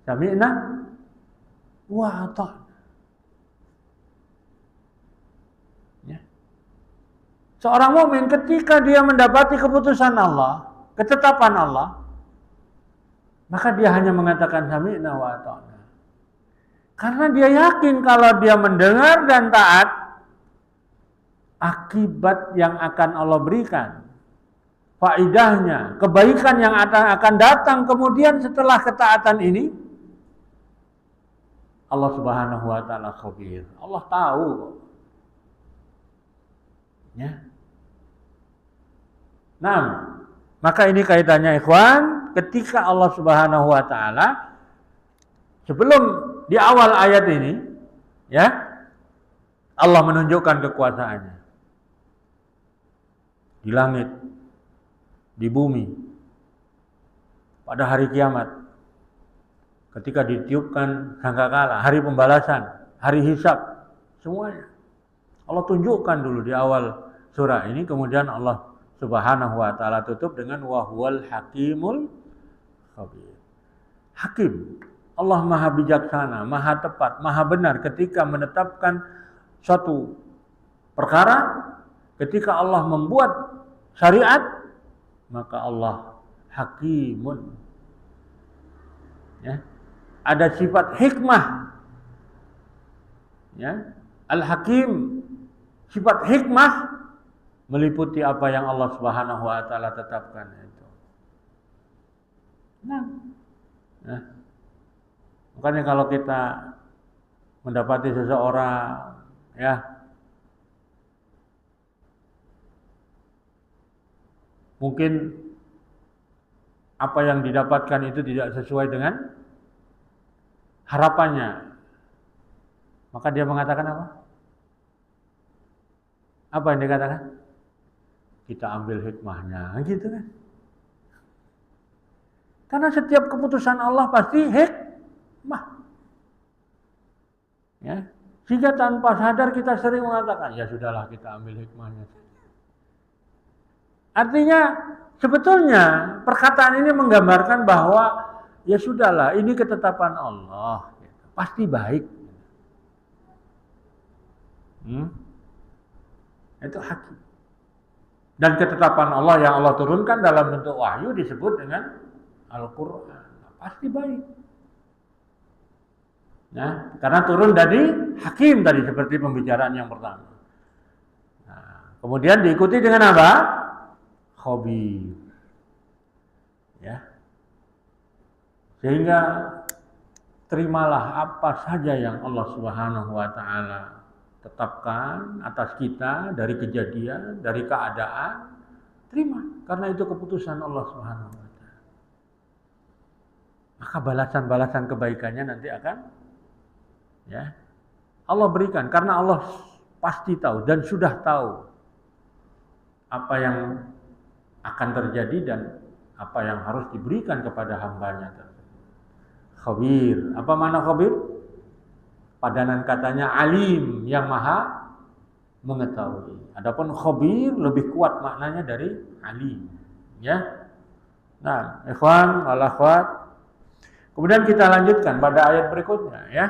Sami'na wa ata'na. Ya. Seorang mukmin ketika dia mendapati keputusan Allah, ketetapan Allah, maka dia hanya mengatakan sami'na wa ata'na. Karena dia yakin kalau dia mendengar dan taat, akibat yang akan Allah berikan, faidahnya, kebaikan yang akan datang kemudian setelah ketaatan ini, Allah Subhanahu wa taala khabir. Allah tahu. Ya. Nah, maka ini kaitannya ikhwan, ketika Allah Subhanahu wa taala sebelum di awal ayat ini, ya, Allah menunjukkan kekuasaannya. Di langit, di bumi, pada hari kiamat, ketika ditiupkan sangkakala, hari pembalasan, hari hisab, semuanya Allah tunjukkan dulu di awal surah ini, kemudian Allah Subhanahu wa taala tutup dengan wa huwal hakimul khabir. Hakim, Allah maha bijaksana, maha tepat, maha benar ketika menetapkan suatu perkara. Ketika Allah membuat syariat, maka Allah hakimun. Ya. Ada sifat hikmah. Ya. Al-Hakim, sifat hikmah meliputi apa yang Allah Subhanahu wa taala tetapkan itu. Nah. Ya. Makanya kalau kita mendapati seseorang, ya, mungkin apa yang didapatkan itu tidak sesuai dengan harapannya, maka dia mengatakan apa? Apa yang dia katakan? Kita ambil hikmahnya, gitu kan? Karena setiap keputusan Allah pasti hikmah. Ya, sehingga tanpa sadar kita sering mengatakan, ya sudahlah kita ambil hikmahnya. Artinya sebetulnya perkataan ini menggambarkan bahwa ya sudahlah, ini ketetapan Allah, pasti baik. Itu hakim. Dan ketetapan Allah yang Allah turunkan dalam bentuk wahyu disebut dengan Al-Quran, pasti baik. Nah, karena turun dari hakim tadi seperti pembicaraan yang pertama. Nah, kemudian diikuti dengan apa? Khabir. Ya. Sehingga terimalah apa saja yang Allah Subhanahu wa taala tetapkan atas kita dari kejadian, dari keadaan, terima karena itu keputusan Allah Subhanahu wa taala. Maka balasan-balasan kebaikannya nanti akan, ya, Allah berikan karena Allah pasti tahu dan sudah tahu apa yang akan terjadi dan apa yang harus diberikan kepada hambanya. Khabir. Apa makna khabir? Padanan katanya alim, yang maha mengetahui. Adapun khabir lebih kuat maknanya dari alim. Ya. Nah, ikhwan wal akhwat. Kemudian kita lanjutkan pada ayat berikutnya, ya.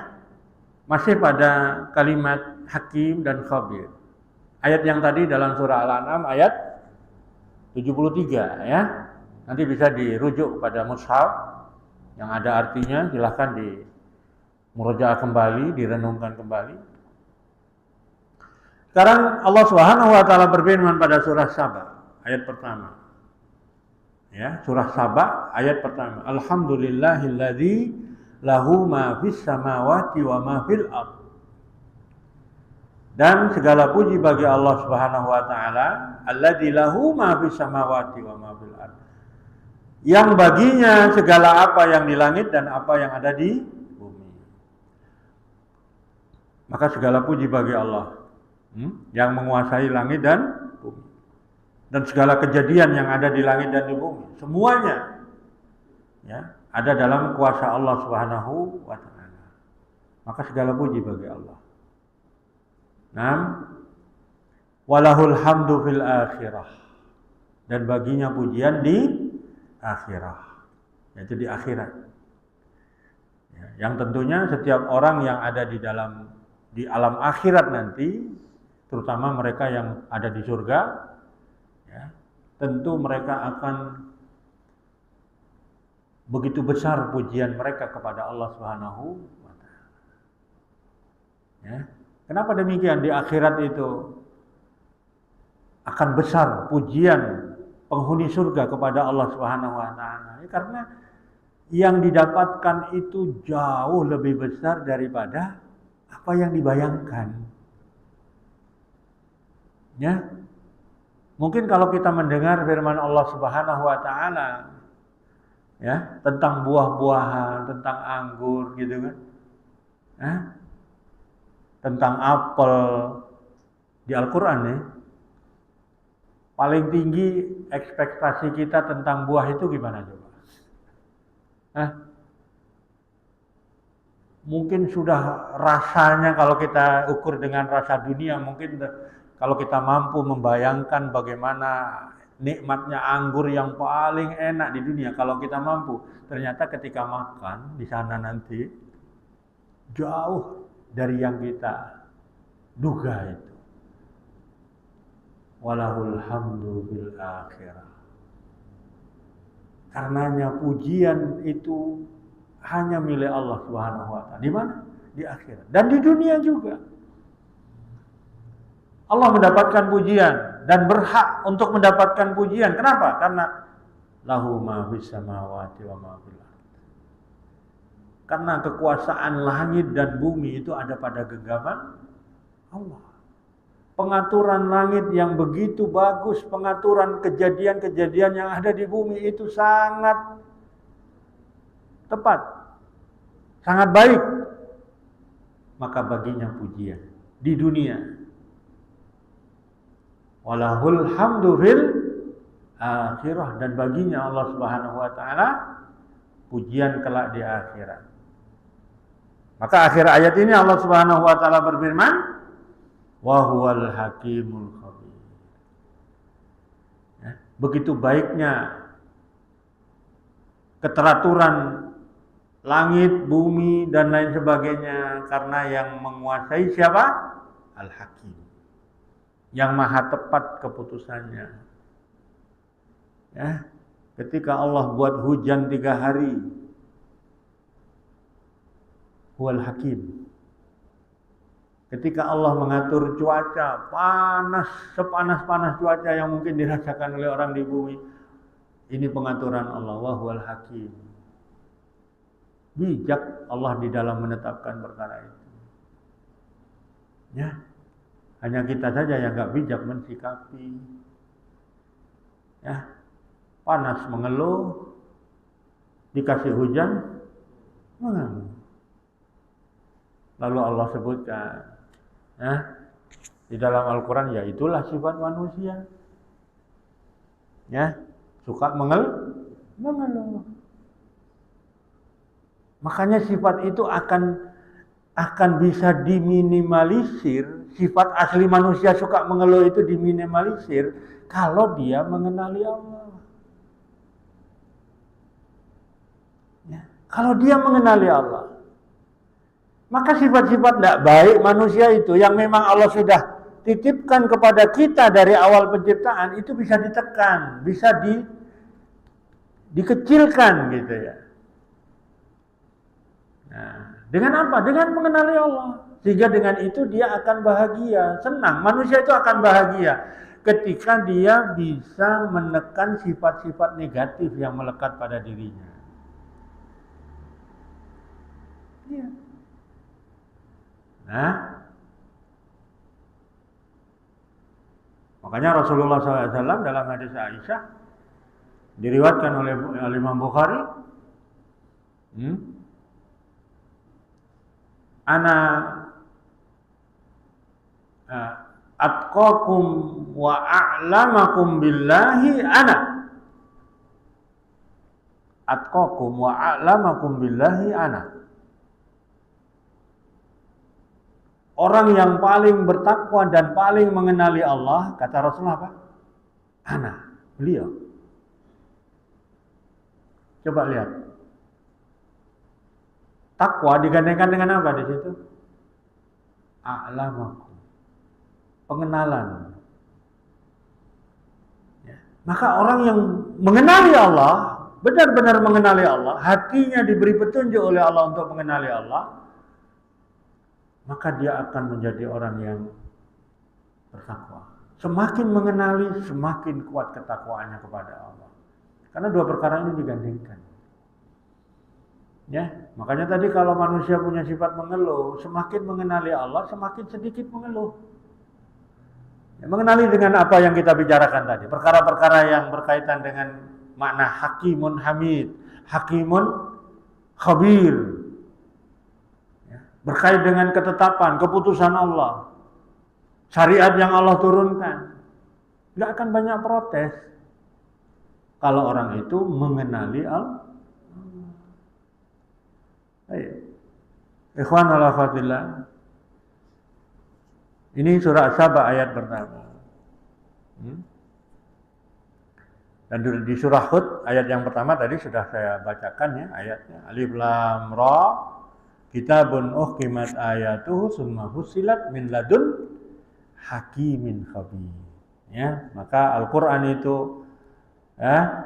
Masih pada kalimat hakim dan khabir. Ayat yang tadi dalam surah Al-An'am ayat 73, ya. Nanti bisa dirujuk pada mushaf yang ada artinya, silahkan di murojaah kembali, direnungkan kembali. Sekarang Allah Subhanahu wa taala berfirman pada surah Saba ayat pertama. Ya, surah Saba ayat pertama. Alhamdulillahilladzi lahu ma fis samawati wa ma fil ardh. Dan segala puji bagi Allah Subhanahu wa taala, alladzi lahu ma fis samawati wa ma fil ardh. Yang baginya segala apa yang di langit dan apa yang ada di bumi. Maka segala puji bagi Allah yang menguasai langit dan bumi. Dan segala kejadian yang ada di langit dan di bumi, semuanya ya, ada dalam kuasa Allah Subhanahu wa taala. Maka segala puji bagi Allah. Walahul hamdu fil akhirah. Dan baginya pujian di akhirah, yaitu di akhirat. Ya, yang tentunya setiap orang yang ada di alam akhirat nanti, terutama mereka yang ada di surga, ya, tentu mereka akan begitu besar pujian mereka kepada Allah Subhanahu wa taala. Ya. Kenapa demikian? Di akhirat itu akan besar pujian penghuni surga kepada Allah Subhanahu wa taala. Ya, karena yang didapatkan itu jauh lebih besar daripada apa yang dibayangkan. Ya. Mungkin kalau kita mendengar firman Allah Subhanahu wa taala ya, tentang buah-buahan, tentang anggur gitu kan. Tentang apel di Al-Qur'an ya. Paling tinggi ekspektasi kita tentang buah itu gimana coba? Mungkin sudah rasanya kalau kita ukur dengan rasa dunia, mungkin kalau kita mampu membayangkan bagaimana nikmatnya anggur yang paling enak di dunia, kalau kita mampu, ternyata ketika makan di sana nanti jauh dari yang kita duga itu. Walahul hamdu bil akhirah. Karenanya pujian itu hanya milik Allah Subhanahu wa taala. Di mana? Di akhirat. Dan di dunia juga. Allah mendapatkan pujian dan berhak untuk mendapatkan pujian. Kenapa? Karena lahu ma fis samawati wa ma fil ardh. Karena kekuasaan langit dan bumi itu ada pada genggaman Allah. Pengaturan langit yang begitu bagus, pengaturan kejadian-kejadian yang ada di bumi itu sangat tepat, sangat baik. Maka baginya pujian di dunia. Walahul hamdu fil akhirah, dan baginya Allah Subhanahu wa taala pujian kelak di akhirat. Maka akhir ayat ini Allah Subhanahu wa taala berfirman, wa huwal hakimul khabir. Ya, begitu baiknya keteraturan langit, bumi dan lain sebagainya, karena yang menguasai siapa? Al-Hakim, yang maha tepat keputusannya. Ya, ketika Allah buat hujan 3 hari, huwal hakim. Ketika Allah mengatur cuaca panas, sepanas-panas cuaca yang mungkin dirasakan oleh orang di bumi, ini pengaturan Allah, wa huwal hakim. Bijak Allah di dalam menetapkan perkara itu. Ya, hanya kita saja yang nggak bijak mensikapi. Ya, panas mengeluh, dikasih hujan mengeluh. Lalu Allah sebutkan, di dalam Al-Quran, ya itulah sifat manusia. Ya, suka mengeluh. Makanya sifat itu akan bisa diminimalisir. Sifat asli manusia suka mengeluh itu diminimalisir kalau dia mengenali Allah. Ya, kalau dia mengenali Allah, maka sifat-sifat tidak baik manusia itu yang memang Allah sudah titipkan kepada kita dari awal penciptaan itu bisa ditekan, bisa dikecilkan gitu ya. Nah, dengan apa? Dengan mengenali Allah. Sehingga dengan itu dia akan bahagia, senang. Manusia itu akan bahagia ketika dia bisa menekan sifat-sifat negatif yang melekat pada dirinya. Iya. Nah, makanya Rasulullah SAW dalam hadis Aisyah diriwayatkan oleh Imam Bukhari, ana atqakum wa a'lamakum billahi ana. Atqakum wa a'lamakum billahi ana. Orang yang paling bertakwa dan paling mengenali Allah, kata Rasulullah apa? Ana, beliau. Coba lihat. Takwa digandengkan dengan apa di situ? A'lamakum. Pengenalan. Ya. Maka orang yang mengenali Allah, benar-benar mengenali Allah, hatinya diberi petunjuk oleh Allah untuk mengenali Allah, maka dia akan menjadi orang yang bertakwa. Semakin mengenali, semakin kuat ketakwaannya kepada Allah. Karena dua perkara ini digandingkan. Ya, makanya tadi kalau manusia punya sifat mengeluh, semakin mengenali Allah, semakin sedikit mengeluh. Ya, mengenali dengan apa yang kita bicarakan tadi, perkara-perkara yang berkaitan dengan makna hakimun hamid, hakimun khabir, ya, berkait dengan ketetapan, keputusan Allah, syariat yang Allah turunkan, nggak akan banyak protes kalau orang itu mengenali Allah. Ikhwan wa akhwatillah, ini surah As-Saba ayat pertama. Dan di surah Hud ayat yang pertama tadi sudah saya bacakan ya ayatnya. Alif Lam Ra, kitabun uhkimat ayatuhu summa fussilat min ladun hakimin khabir. Ya, maka Al-Qur'an itu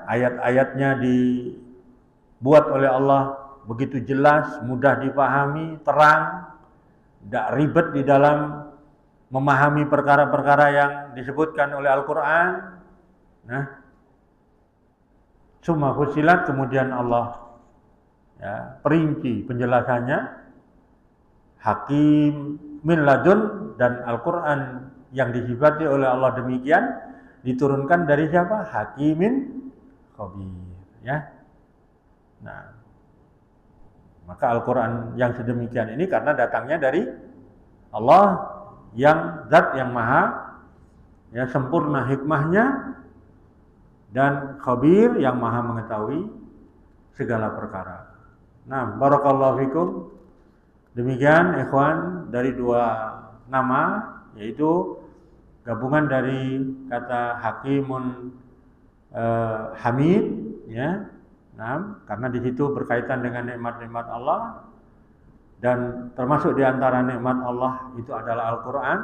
ayat-ayatnya dibuat oleh Allah begitu jelas, mudah dipahami, terang, tidak ribet di dalam memahami perkara-perkara yang disebutkan oleh Al-Quran. Nah, summa fussilat, kemudian Allah perinci penjelasannya, hakim min ladun, dan Al-Quran yang disifati oleh Allah demikian diturunkan dari siapa? Hakimin khabir. Ya. Nah, maka Al-Quran yang sedemikian ini karena datangnya dari Allah yang zat yang maha sempurna hikmahnya dan khabir yang maha mengetahui segala perkara. Nah, barakallahu fikum. Demikian ikhwan dari dua nama, yaitu gabungan dari kata hakimun hamid, ya. Nah, karena di situ berkaitan dengan nikmat-nikmat Allah, dan termasuk di antara nikmat Allah itu adalah Al-Quran,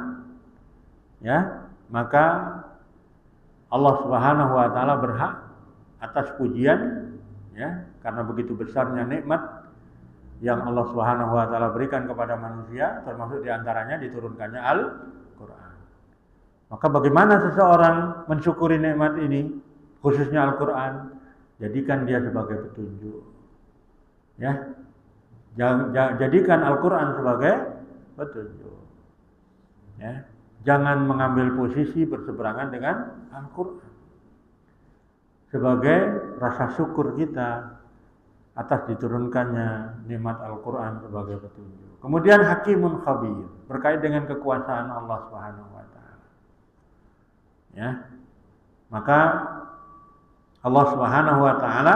ya, maka Allah Subhanahu wa Ta'ala berhak atas pujian, ya, karena begitu besarnya nikmat yang Allah Subhanahu wa Ta'ala berikan kepada manusia, termasuk di antaranya diturunkannya Al-Quran. Maka bagaimana seseorang mensyukuri nikmat ini, khususnya Al-Quran? Jadikan dia sebagai petunjuk, ya. Jadikan Al-Quran sebagai petunjuk, ya. Jangan mengambil posisi berseberangan dengan Al-Quran. Sebagai rasa syukur kita atas diturunkannya nikmat Al-Quran sebagai petunjuk. Kemudian hakimun khabir, berkait dengan kekuasaan Allah Subhanahu wa Ta'ala, ya. Maka Allah Subhanahu wa Ta'ala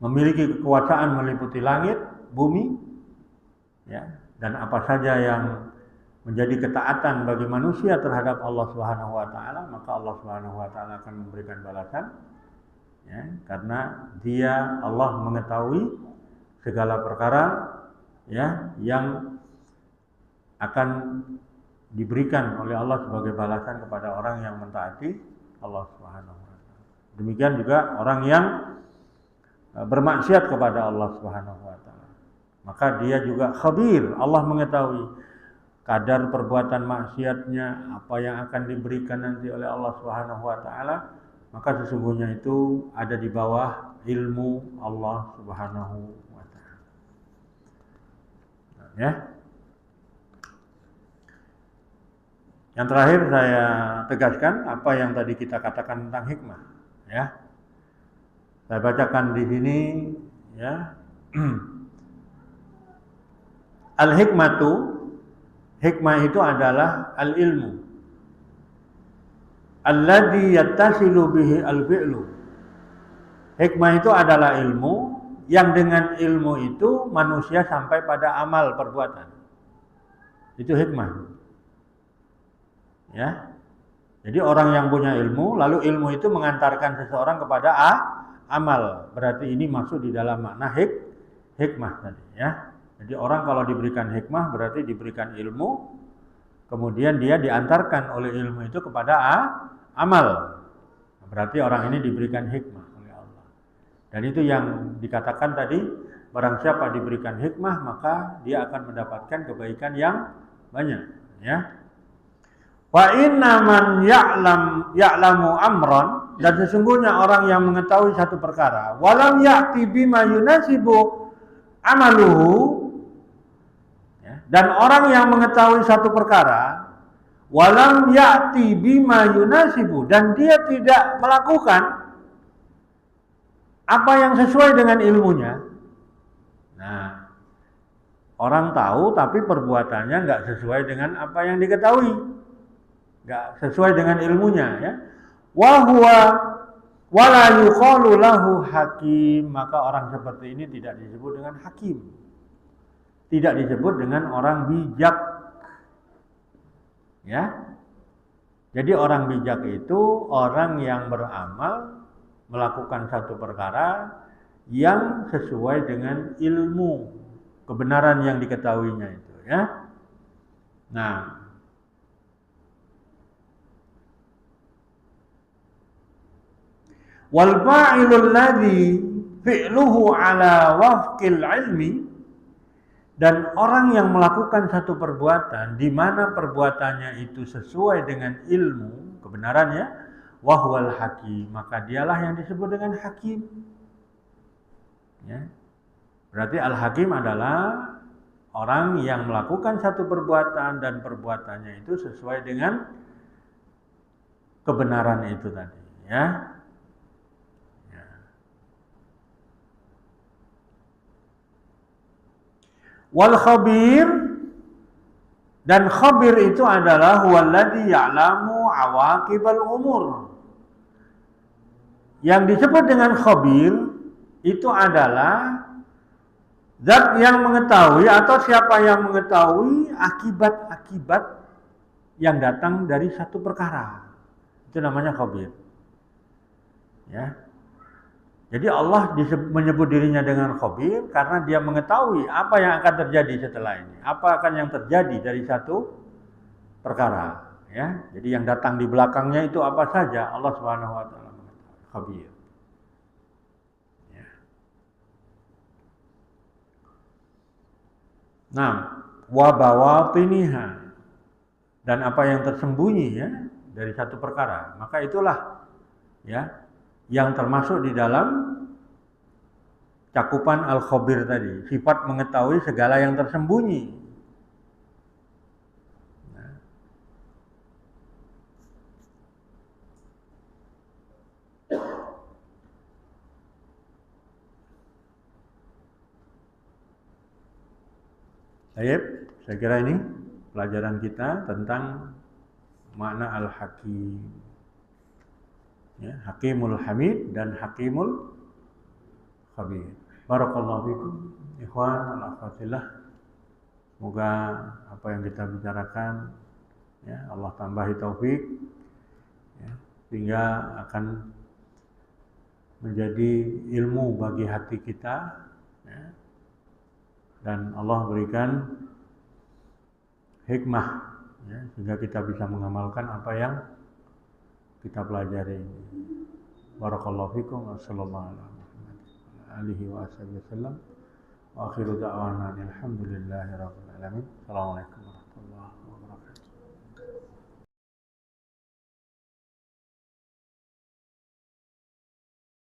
memiliki kekuasaan meliputi langit, bumi, ya, dan apa saja yang menjadi ketaatan bagi manusia terhadap Allah Subhanahu wa Ta'ala, maka Allah Subhanahu wa Ta'ala akan memberikan balasan, ya, karena Dia Allah mengetahui segala perkara, ya, yang akan diberikan oleh Allah sebagai balasan kepada orang yang mentaati Allah Subhanahu wa Ta'ala. Demikian juga orang yang bermaksiat kepada Allah Subhanahu wa Ta'ala, maka dia juga khabir, Allah mengetahui. kadar perbuatan maksiatnya, apa yang akan diberikan nanti oleh Allah Subhanahu wa taala, maka sesungguhnya itu ada di bawah ilmu Allah Subhanahu wa taala. Ya. Yang terakhir saya tegaskan apa yang tadi kita katakan tentang hikmah, ya. Saya bacakan di sini, ya. Al-hikmatu, hikmah itu adalah al-ilmu alladzi yattasilu bihi al-fi'lu. Hikmah itu adalah ilmu yang dengan ilmu itu manusia sampai pada amal perbuatan. Itu hikmah. Ya. Jadi orang yang punya ilmu, lalu ilmu itu mengantarkan seseorang kepada amal. Berarti ini masuk di dalam makna hikmah tadi, ya. Jadi orang kalau diberikan hikmah berarti diberikan ilmu, kemudian dia diantarkan oleh ilmu itu kepada amal. Berarti orang ini diberikan hikmah oleh Allah. Dan itu yang dikatakan tadi, barang siapa diberikan hikmah maka dia akan mendapatkan kebaikan yang banyak, ya. Wa inna man ya'lamu amran, dan sesungguhnya orang yang mengetahui satu perkara, walam ya'ti bima yunasibu amaluhu, ya, dan orang yang mengetahui satu perkara, walam ya'ti bima yunasibu, dan dia tidak melakukan apa yang sesuai dengan ilmunya. Nah, orang tahu tapi perbuatannya nggak sesuai dengan apa yang diketahui, nggak sesuai dengan ilmunya, ya. Wa huwa wala yuqalu lahu hakim, maka orang seperti ini tidak disebut dengan hakim, tidak disebut dengan orang bijak, ya. Jadi orang bijak itu orang yang beramal, melakukan satu perkara yang sesuai dengan ilmu kebenaran yang diketahuinya itu, ya. Nah, wal fa'ilul ladzi fi'luhu ala wafqil ilmi, dan orang yang melakukan satu perbuatan di mana perbuatannya itu sesuai dengan ilmu kebenarannya, wahwal hakim, maka dialah yang disebut dengan hakim, ya. Berarti al-hakim adalah orang yang melakukan satu perbuatan dan perbuatannya itu sesuai dengan kebenaran itu tadi, ya. Wal khabir, dan khabir itu adalah huwallazi ya'lamu awaqibal umur. Yang disebut dengan khabir itu adalah zat yang mengetahui atau siapa yang mengetahui akibat-akibat yang datang dari satu perkara. Itu namanya khabir. Ya. Jadi Allah menyebut dirinya dengan khabir karena dia mengetahui apa yang akan terjadi setelah ini, apa akan yang terjadi dari satu perkara, ya. Jadi yang datang di belakangnya itu apa saja, Allah Subhanahu wa taala mengetahui, khabir. Ya. Nah, wa bawatiniha, dan apa yang tersembunyi, ya, dari satu perkara, maka itulah, ya, yang termasuk di dalam cakupan al-khabir tadi, sifat mengetahui segala yang tersembunyi. Nah. Baik, saya kira ini pelajaran kita tentang makna al-hakim. Ya, Hakimul Hamid dan Hakimul Khabir. Barakallahu fikum, ikhwan al-afatillah. Semoga apa yang kita bicarakan, ya, Allah tambahi taufik, ya, sehingga akan menjadi ilmu bagi hati kita, ya, dan Allah berikan hikmah, ya, sehingga kita bisa mengamalkan apa yang kita pelajari. Barakallahu fikum, sallallahu alaihi wa sallam, wa akhiru da'wana alhamdulillahi rabbil alamin. Assalamualaikum.